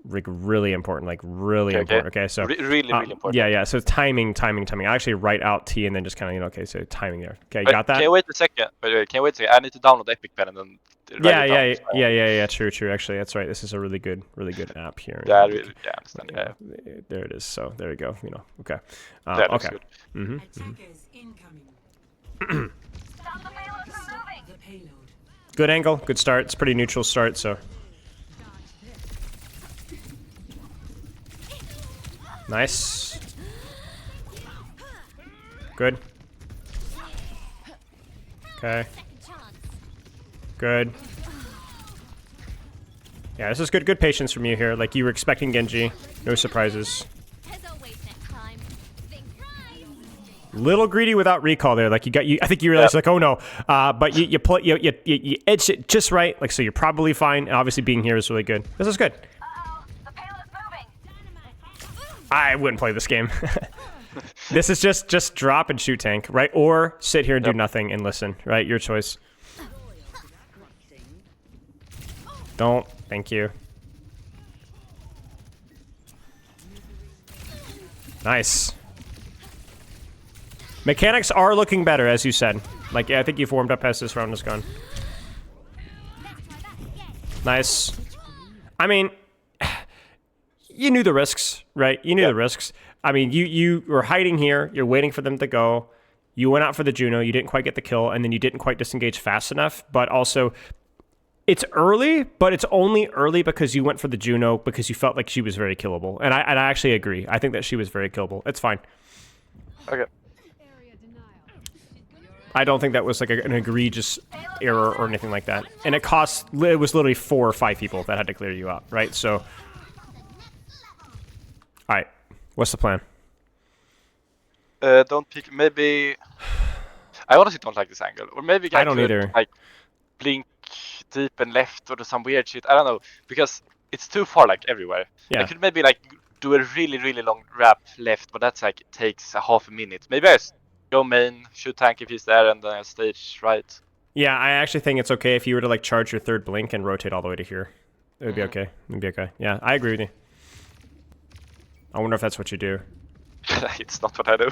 S2: Like really important, like really important. Okay, so
S1: really important.
S2: Yeah. So timing. I actually write out T and then just kind of okay, so timing there. Okay, you got that?
S1: Can you wait a second? Can you wait a second? I need to download Epic Pen and then.
S2: Yeah. True. Actually, that's right. This is a really good app here.
S1: Yeah, I understand. Yeah.
S2: There it is. So there you go. Okay.
S1: Yeah, that's
S2: okay.
S1: good.
S4: Attackers incoming. The payload.
S2: Good angle. Good start. It's pretty neutral start. So. Nice. Good. Okay. Good. Yeah, this is good. Good patience from you here. Like you were expecting Genji. No surprises.
S3: As always next time. Think right.
S2: Little greedy without recall there. Like I think you realized like, oh no. But you edged it just right. Like so, you're probably fine. And obviously, being here is really good. This is good. I wouldn't play this game. This is just drop and shoot tank, right? Or sit here and do nothing and listen, right? Your choice. Don't. Thank you. Nice. Mechanics are looking better, as you said. Like, yeah, I think you've warmed up as this round is gone. Nice. I mean... You knew the risks, right? You knew the risks. I mean, you were hiding here. You're waiting for them to go. You went out for the Juno. You didn't quite get the kill, and then you didn't quite disengage fast enough. But also, it's early, but it's only early because you went for the Juno because you felt like she was very killable. And I actually agree. I think that she was very killable. It's fine.
S1: Okay.
S2: I don't think that was like an egregious error or anything like that. And it was literally 4 or 5 people that had to clear you out, right? So... All right, what's the plan?
S1: Don't pick. Maybe I honestly don't like this angle, or maybe
S2: I don't either.
S1: Like blink deep and left or do some weird shit. I don't know because it's too far, like everywhere.
S2: Yeah.
S1: I could maybe like do a really long wrap left, but that's like takes a half a minute. Maybe I Go main, shoot tank if he's there, and then stage right.
S2: Yeah, I actually think it's okay if you were to like charge your third blink and rotate all the way to here. It would be okay. It'd be okay. Yeah, I agree with you. I wonder if that's what you do.
S1: It's not what I do.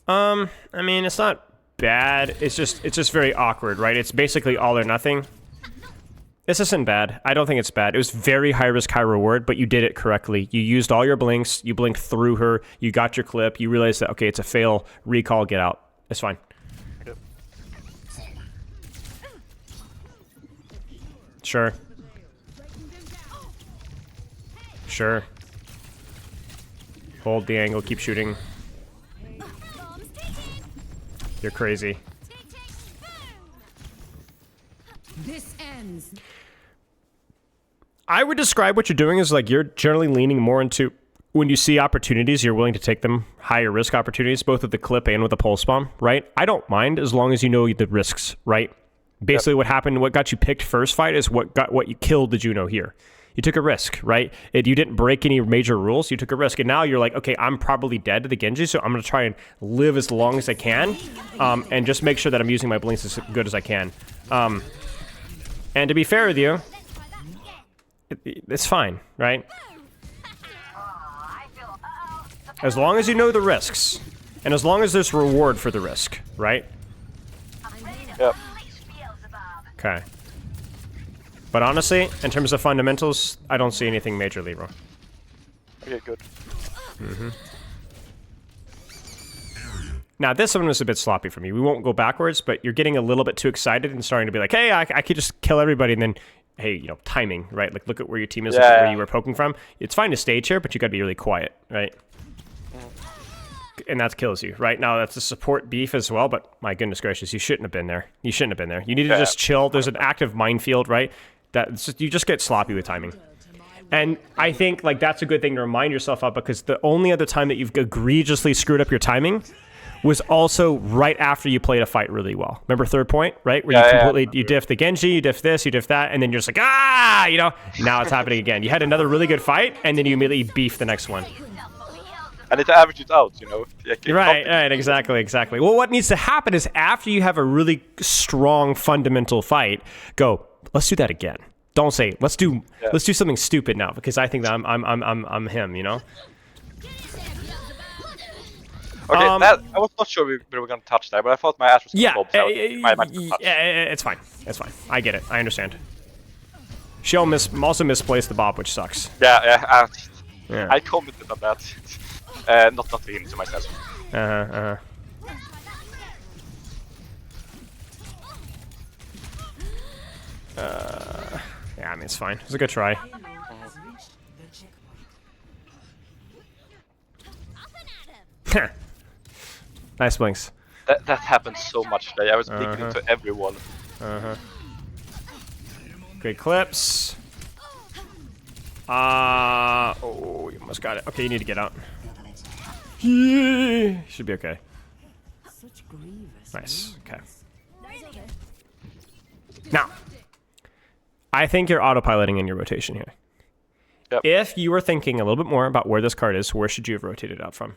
S2: I mean, it's not bad. It's just very awkward, right? It's basically all or nothing. This isn't bad. I don't think it's bad. It was very high risk, high reward, but you did it correctly. You used all your blinks. You blinked through her. You got your clip. You realized that, okay, it's a fail. Recall, get out. It's fine.
S1: Yep.
S2: Sure. Sure. Hold the angle. Keep shooting.
S3: Bombs ticking.
S2: You're crazy.
S3: Tick, tick, boom.
S4: This ends.
S2: I would describe what you're doing as like you're generally leaning more into when you see opportunities, you're willing to take them, higher risk opportunities, both with the clip and with the pulse bomb, right? I don't mind as long as you know the risks, right? Basically, what happened, what got you picked first fight is what you killed the Juno here. You took a risk, right? You didn't break any major rules. You took a risk, and now you're like, okay, I'm probably dead to the Genji, so I'm gonna try and live as long as I can, and just make sure that I'm using my blinks as good as I can. And to be fair with you,
S3: Let's try that again.
S2: it's fine, right? As long as you know the risks, and as long as there's reward for the risk, right?
S1: Yep.
S2: Okay. But honestly, in terms of fundamentals, I don't see anything majorly wrong.
S1: Okay, good.
S2: Now, this one was a bit sloppy for me. We won't go backwards, but you're getting a little bit too excited and starting to be like, hey, I could just kill everybody, and then, hey, you know, timing, right? Like, look at where your team is, look at where you were poking from. It's fine to stage here, but you gotta be really quiet, right? And that kills you, right? Now, that's a support beef as well, but my goodness gracious, you shouldn't have been there. You shouldn't have been there. You need to just chill. There's an active minefield, right? You just get sloppy with timing. And I think, like, that's a good thing to remind yourself of, because the only other time that you've egregiously screwed up your timing was also right after you played a fight really well. Remember third point, right? Where you completely, you diff the Genji, you diff this, you diff that, and then you're just like, ah, you know, now it's happening again. You had another really good fight, and then you immediately beef the next one.
S1: I need to average it out, you know.
S2: Right, exactly. Well, what needs to happen is after you have a really strong fundamental fight, go, let's do that again. Don't say, let's do something stupid now, because I think that I'm him, you know?
S1: Okay, I was not sure we were going to touch that, but I thought my ass was
S2: Yeah,
S1: bob, so I might touch.
S2: it's fine. It's fine. I get it. I understand. She also misplaced the bob, which sucks.
S1: Yeah.
S2: Yeah.
S1: I commented on that. Not to him, to myself.
S2: Yeah, I mean, it's fine. It was a good try.
S3: Up and at 'em.
S2: Nice blinks.
S1: That happened so much today. I was blinking into everyone.
S2: Great clips. Oh, you almost got it. Okay, you need to get out. Yeah, should be okay.
S4: Such grievous.
S2: Nice. Okay. Now, I think you're autopiloting in your rotation here.
S1: Yep.
S2: If you were thinking a little bit more about where this card is, where should you have rotated out from?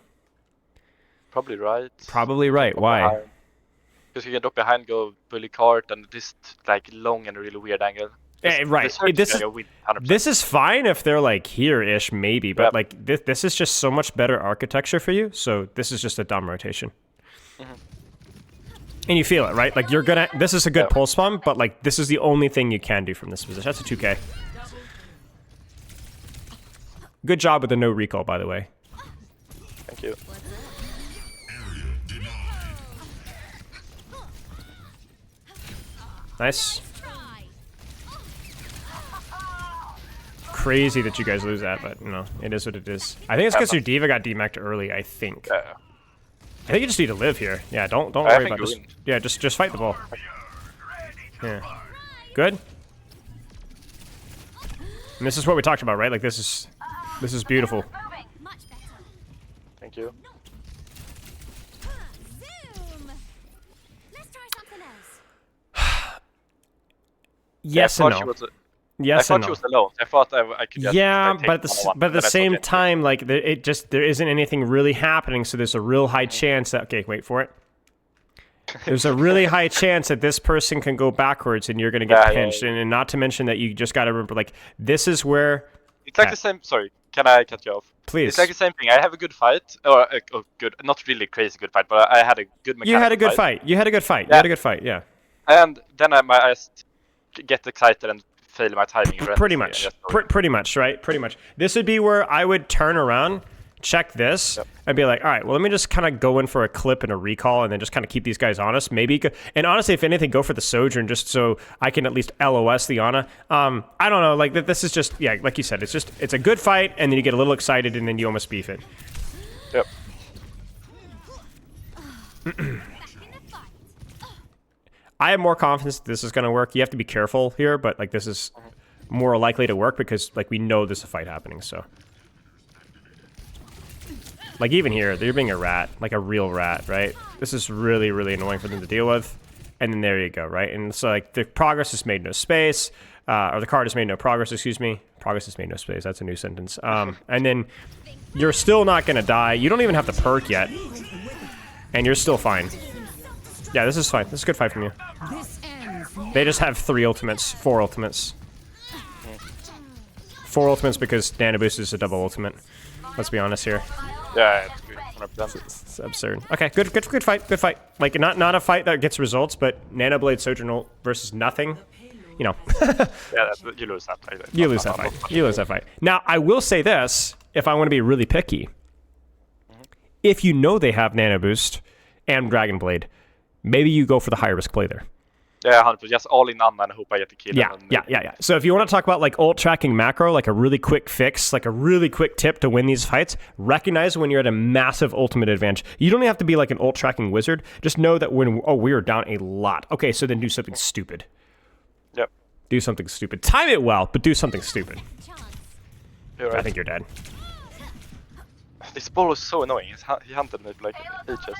S1: Probably right.
S2: Probably right. Why?
S1: Because you can drop behind, go bully cart, and this like long and really weird angle.
S2: Right. This is fine if they're like here-ish, maybe, but like this is just so much better architecture for you. So this is just a dumb rotation. And you feel it, right? Like this is a good pulse bomb, but like this is the only thing you can do from this position. That's a 2K. Good job with the no recall, by the way.
S1: Thank you.
S2: Nice.
S3: Try.
S2: Crazy that you guys lose that, but you know, it is what it is. I think it's because your D.Va got demeched early, I think.
S1: Yeah.
S2: I think you just need to live here. Yeah, don't
S1: I
S2: worry
S1: think
S2: about
S1: we
S2: this.
S1: win.
S2: Yeah, just fight the ball. Yeah. Good? And this is what we talked about, right? Like this is beautiful.
S3: Much better.
S1: Thank you.
S3: Zoom. Let's try something else.
S2: Yes
S1: I
S2: and
S1: thought
S2: no. Yes
S1: I
S2: and
S1: thought she
S2: no.
S1: was alone. I thought I could just
S2: Yeah,
S1: like, take
S2: but at the
S1: one-on-one,
S2: but at the
S1: then I saw
S2: same
S1: Genji.
S2: time, like there isn't anything really happening, so there's a real high chance that wait for it. There's a really high chance that this person can go backwards and you're gonna get
S1: Yeah,
S2: pinched, and not to mention that you just gotta remember, like, this is where
S1: It's like
S2: Yeah.
S1: the same. Sorry, can I cut you off?
S2: Please.
S1: It's like the same thing. I have a good fight, or good, not really crazy good fight, but I had a good mechanical
S2: you had a good fight. You had a good fight. You
S1: Yeah.
S2: had a good fight. Yeah.
S1: And then I just get excited and fail my timing.
S2: Pretty
S1: horrendously
S2: much.
S1: and just go in.
S2: Pretty much, right? Pretty much. This would be where I would turn around, check this, and be like, all right, well, let me just kind of go in for a clip and a recall, and then just kind of keep these guys honest. Maybe, and honestly, if anything, go for the Sojourn just so I can at least LOS the Ana. I don't know, like, this is just, yeah, like you said, it's a good fight, and then you get a little excited, and then you almost beef it.
S1: Yep.
S3: Back in the fight.
S2: I have more confidence that this is going to work. You have to be careful here, but, like, this is more likely to work because, like, we know there's a fight happening, so. Like, even here, they're being a rat, like a real rat, right? This is really, really annoying for them to deal with. And then there you go, right? And so, like, the progress has made no space, or the card has made no progress, excuse me. Progress has made no space, that's a new sentence. And then you're still not going to die. You don't even have the perk yet. And you're still fine. Yeah, this is fine. This is a good fight from you.
S4: This ends.
S2: They just have 4 ultimates. 4 ultimates because Nano Boost is a double ultimate. Let's be honest here.
S1: Yeah, it's good. 100%.
S2: It's absurd. Okay, good fight. Good fight. Like, not a fight that gets results, but Nano Blade Sojourn ult versus nothing. You know,
S1: Yeah, you lose that.
S2: you lose that fight. You lose that fight. Now, I will say this, if I want to be really picky. If you know they have Nano Boost and Dragon Blade, maybe you go for the high risk play there.
S1: Yeah, 100%. Just all in Anna and hope I get the kill.
S2: Yeah. So if you want to talk about, like, ult tracking macro, like a really quick fix, like a really quick tip to win these fights, recognize when you're at a massive ultimate advantage. You don't have to be like an ult tracking wizard. Just know that when, we are down a lot. Okay, so then do something stupid.
S1: Yep.
S2: Do something stupid. Time it well, but do something stupid.
S3: Chance.
S1: You're right.
S2: I think you're dead.
S1: This ball was so annoying. He hunted me for like ages.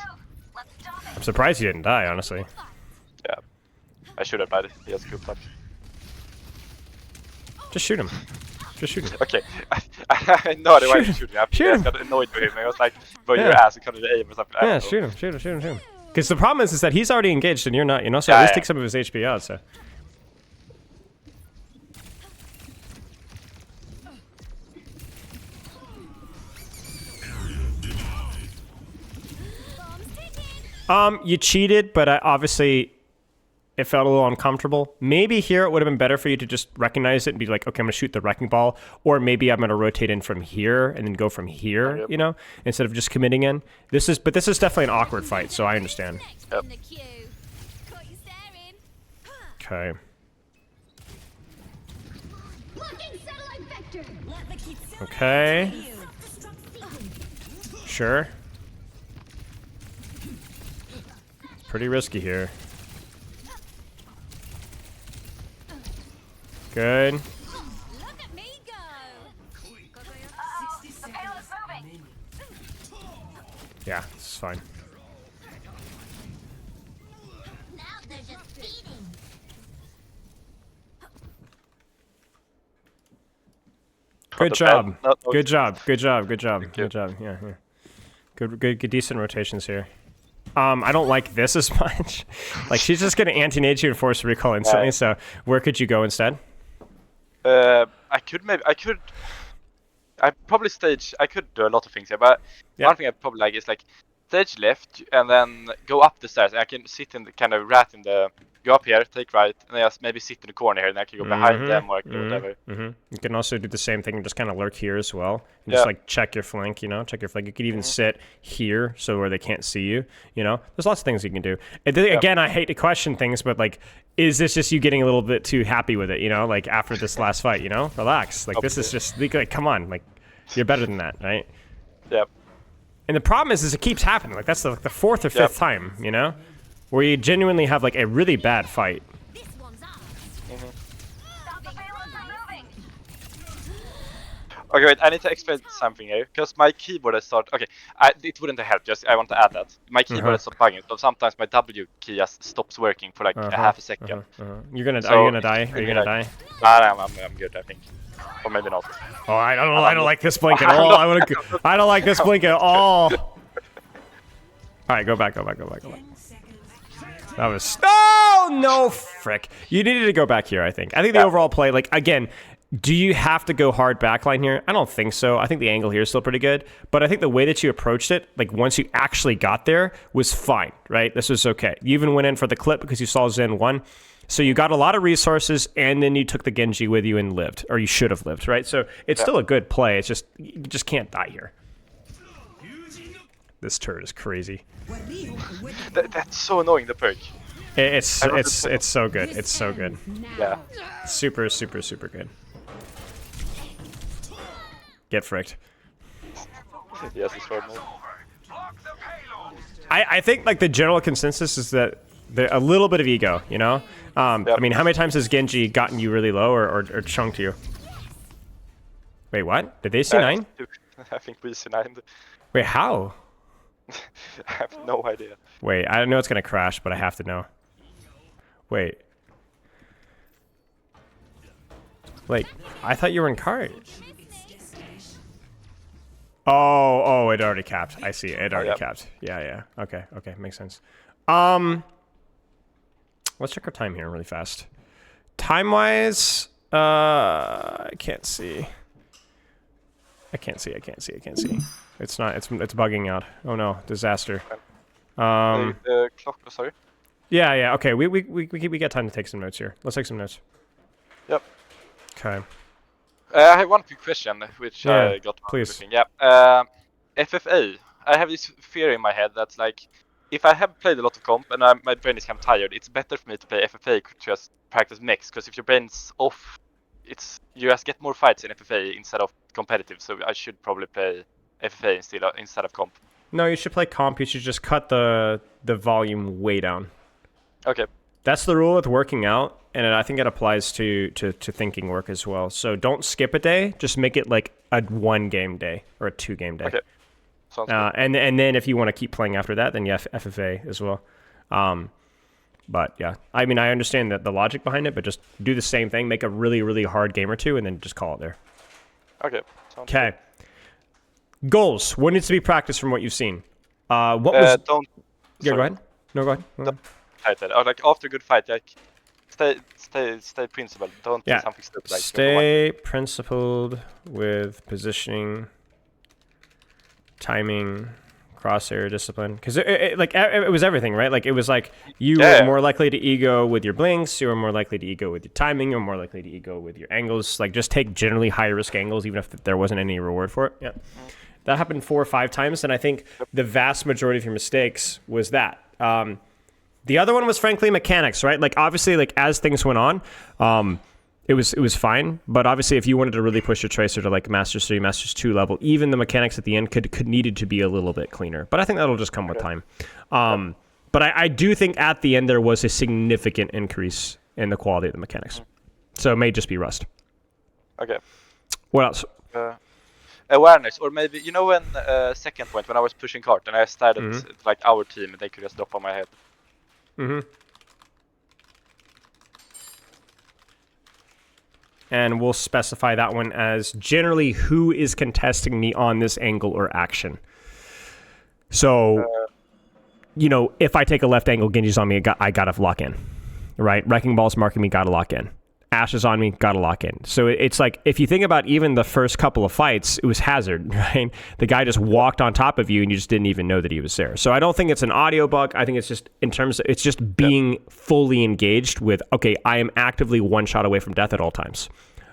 S2: I'm surprised you didn't die, honestly.
S1: Yeah. I should have died. He has cooped up.
S2: Just shoot him. Just shoot him.
S1: Okay. I had no idea why he
S2: Shoot
S1: shoot me.
S2: him.
S1: I
S2: Shoot him.
S1: just got annoyed with him. I was like, bro,
S2: Yeah.
S1: your ass, you can't do aim or something. I
S2: Yeah,
S1: don't know.
S2: shoot him. Because the problem is that he's already engaged and you're not, you know, so
S1: Yeah,
S2: at least
S1: yeah.
S2: take some of his HP out, so.
S3: Bombs ticking.
S2: You cheated, but obviously it felt a little uncomfortable. Maybe here it would have been better for you to just recognize it and be like, okay, I'm gonna shoot the wrecking ball, or maybe I'm gonna rotate in from here and then go from here,
S1: Yep.
S2: you know, instead of just committing in. This is definitely an awkward fight, so I understand.
S3: Next
S1: Yep.
S3: in the queue. Caught you staring.
S2: Okay.
S3: Blocking satellite vector.
S4: Let the Kitsune
S2: Okay.
S4: you.
S2: Sure. It's pretty risky here. Good.
S3: Look at me go.
S2: Yeah, this is fine.
S3: Now they're just feeding.
S2: Good job.
S1: No,
S2: Good job. Good job.
S1: you.
S2: Good job. Yeah. Good, decent rotations here. I don't like this as much. Like, she's just gonna anti-nade you and force recall instantly.
S1: Yeah.
S2: So where could you go instead?
S1: I probably stage. I could do a lot of things here, but
S2: Yeah.
S1: one thing I probably like is like stage left and then go up the stairs. And I can sit in the kind of rat in the. Go up here, take right, and then just maybe sit in the corner here, and I can go behind them or I can do whatever.
S2: You can also do the same thing and just kind of lurk here as well. And just
S1: Yeah.
S2: like check your flank, you know, check your flank. You could even sit here so where they can't see you, you know. There's lots of things you can do. And then, again, I hate to question things, but like, is this just you getting a little bit too happy with it, you know, like after this last fight, you know? Relax. Like, this is just, like, come on, like, you're better than that, right?
S1: Yep.
S2: And the problem is it keeps happening. Like, that's the 4th or 5th
S1: Yep.
S2: time, you know, where you genuinely have like a really bad fight.
S3: This one's ours.
S1: Mm-hmm.
S3: Stop the payload from moving.
S1: Okay, wait, I need to explain something here, because my keyboard has started... Okay, it wouldn't help, just I want to add that. My keyboard has stopped bugging, so sometimes my W key just stops working for like a half a second.
S2: You're gonna,
S1: So,
S2: are you gonna die? Are you gonna die?
S1: Nah, I'm good, I think. Or maybe not.
S2: Oh, I don't like this blink at all. I don't like this blink at all. All right, go back. That was... no, frick. You needed to go back here, I think. I think the overall play, like, again... Do you have to go hard backline here? I don't think so. I think the angle here is still pretty good. But I think the way that you approached it, like once you actually got there, was fine, right? This was okay. You even went in for the clip because you saw Zen 1. So you got a lot of resources, and then you took the Genji with you and lived. Or you should have lived, right? So it's still a good play. It's just, you just can't die here. This turret is crazy.
S1: That's so annoying, the perk.
S2: It's so good. It's so good.
S1: Yeah.
S2: Super good. Get fricked.
S1: Yes, it's hard move.
S2: I think like the general consensus is that a little bit of ego, you know? I mean, how many times has Genji gotten you really low or chunked you? Wait, what? Did they C9?
S1: I think we C9'd.
S2: Wait, how?
S1: I have no idea.
S2: Wait, I know it's gonna crash, but I have to know. Wait. Like, I thought you were in cart. Oh, it already capped. I see. It already capped. Yeah. Okay, makes sense. Let's check our time here really fast. Time-wise, I can't see. It's bugging out. Oh no, disaster.
S1: The clock, sorry.
S2: Yeah, okay. We got time to take some notes here. Let's take some notes.
S1: Yep.
S2: Okay.
S1: I have one quick question, which I got.
S2: Please.
S1: Yeah. FFA. I have this fear in my head that's like, if I have played a lot of comp and my brain is kind of tired, it's better for me to play FFA to just practice mechs. Because if your brain's off, you just get more fights in FFA instead of competitive. So I should probably play FFA instead of comp.
S2: No, you should play comp. You should just cut the volume way down.
S1: Okay.
S2: That's the rule with working out, and I think it applies to thinking work as well. So don't skip a day. Just make it like a 1-game day or a 2-game day.
S1: Okay. Sounds good.
S2: And then if you want to keep playing after that, then you have FFA as well. But yeah, I mean, I understand the logic behind it, but just do the same thing. Make a really, really hard game or two, and then just call it there.
S1: Okay.
S2: Okay. Goals. What needs to be practiced from what you've seen? What was?
S1: Don't.
S2: Yeah,
S1: sorry.
S2: go ahead. No, go ahead.
S1: Or like after a good fight, like stay principled. Don't do something stupid. Like
S2: stay principled with positioning, timing, crosshair discipline. Because it was everything, right? Like it was like you were more likely to ego with your blinks. You were more likely to ego with your timing. You were more likely to ego with your angles. Like just take generally high risk angles, even if there wasn't any reward for it. Yeah. That happened 4 or 5 times, and I think the vast majority of your mistakes was that. The other one was frankly mechanics, right? Like obviously, like as things went on, it was fine. But obviously, if you wanted to really push your tracer to like Masters 3, Masters 2 level, even the mechanics at the end could needed to be a little bit cleaner. But I think that'll just come with time. But I do think at the end there was a significant increase in the quality of the mechanics. So it may just be rust.
S1: Okay.
S2: What else?
S1: Awareness, or maybe when second point when I was pushing cart and I started like our team and they could just drop on my head.
S2: And we'll specify that one as generally who is contesting me on this angle or action. So, if I take a left angle, Genji's on me, I gotta lock in, right? Wrecking Ball's marking me, gotta lock in. Ash is on me, gotta lock in. So it's like, if you think about even the first couple of fights, it was hazard, right? The guy just walked on top of you and you just didn't even know that he was there. So I don't think it's an audio bug. I think it's just it's just being fully engaged with, okay, I am actively 1 shot away from death at all times,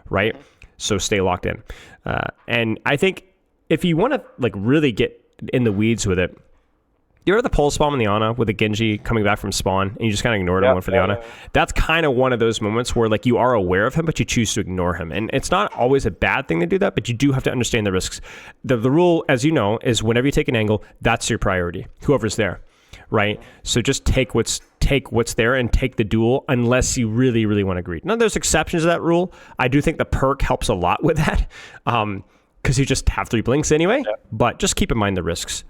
S2: right? So stay locked in. And I think if you want to like really get in the weeds with it, you remember the pulse bomb in the Ana with the Genji coming back from spawn and you just kind of ignored him, went for the Ana? That's kind of one of those moments where like you are aware of him, but you choose to ignore him. And it's not always a bad thing to do that, but you do have to understand the risks. The rule, as you know, is whenever you take an angle, that's your priority, whoever's there, right? So just take what's there and take the duel unless you really, really want to greet. Now, there's exceptions to that rule. I do think the perk helps a lot with that. because you just have 3 blinks anyway.
S1: Yeah.
S2: But just keep in mind the risks.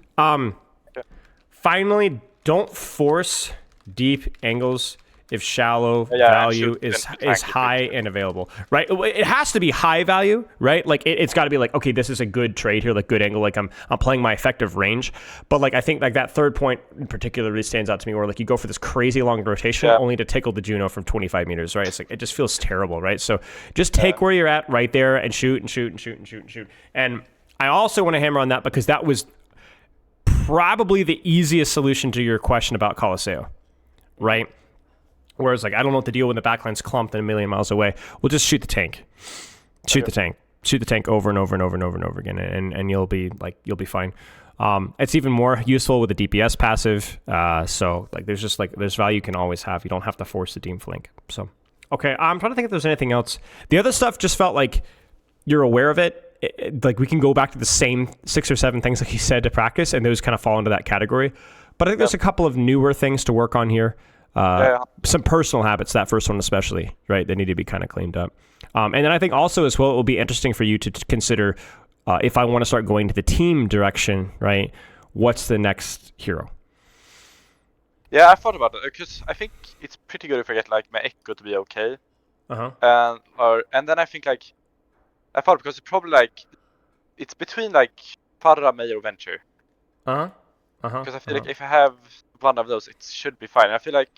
S2: Finally, don't force deep angles if shallow value
S1: shoot
S2: is
S1: them to tank
S2: high and available, right? It has to be high value, right? Like it's got to be like, okay, this is a good trade here, like good angle, like I'm playing my effective range. But like I think like that third point in particular really stands out to me, where like you go for this crazy long rotation only to tickle the Juno from 25 meters, right? It's like it just feels terrible, right? So just take where you're at right there and shoot and shoot and shoot and shoot and shoot. And I also want to hammer on that because that was probably the easiest solution to your question about Coliseo, right? Whereas, like, I don't know what the deal when the backline's clumped and a million miles away. We'll just shoot the tank. Shoot the tank. Shoot the tank over and over and over and over and over again, and you'll be fine. It's even more useful with the DPS passive. So, like, there's value you can always have. You don't have to force the team flank. So, okay, I'm trying to think if there's anything else. The other stuff just felt like you're aware of it. Like, we can go back to the same 6 or 7 things, like you said, to practice, and those kind of fall into that category. But I think there's a couple of newer things to work on here. Some personal habits, that first one especially, right? They need to be kind of cleaned up. And then I think also as well, it will be interesting for you to consider if I want to start going to the team direction, right? What's the next hero?
S1: Yeah, I thought about it because I think it's pretty good if I get like my Echo to be okay. And then I think like I thought because it's probably like it's between like Farah, May, or Venture. Because I feel like if I have one of those, it should be fine. I feel like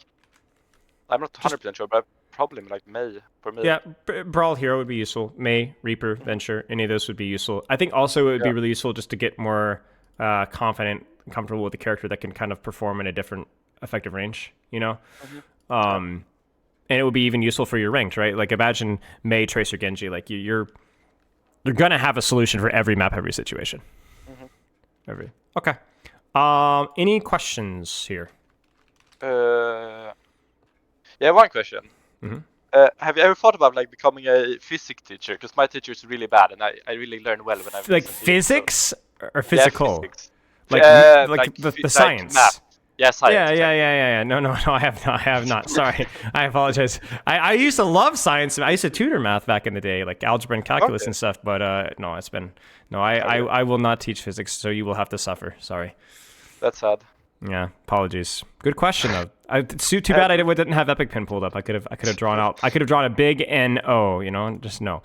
S1: I'm not 100% sure, but probably like May for me.
S2: Yeah, Brawl Hero would be useful. May, Reaper, Venture, any of those would be useful. I think also it would be really useful just to get more confident and comfortable with a character that can kind of perform in a different effective range, you know? And it would be even useful for your ranked, right? Like imagine May, Tracer, Genji. Like you're gonna have a solution for every map, every situation. Okay. Any questions here?
S1: Yeah, one question. Have you ever thought about like becoming a physics teacher? Because my teacher is really bad, and I really learn well when I
S2: like physics or physical,
S1: physics.
S2: like the science.
S1: Math. Yeah, science.
S2: Yeah. No, I have not. Sorry, I apologize. I used to love science. I used to tutor math back in the day, like algebra and calculus and stuff. But no, it's been no. I will not teach physics, so you will have to suffer. Sorry.
S1: That's sad.
S2: Yeah, apologies. Good question though. It's too bad I didn't have Epic Pin pulled up. I could have drawn a big NO. You know, just no.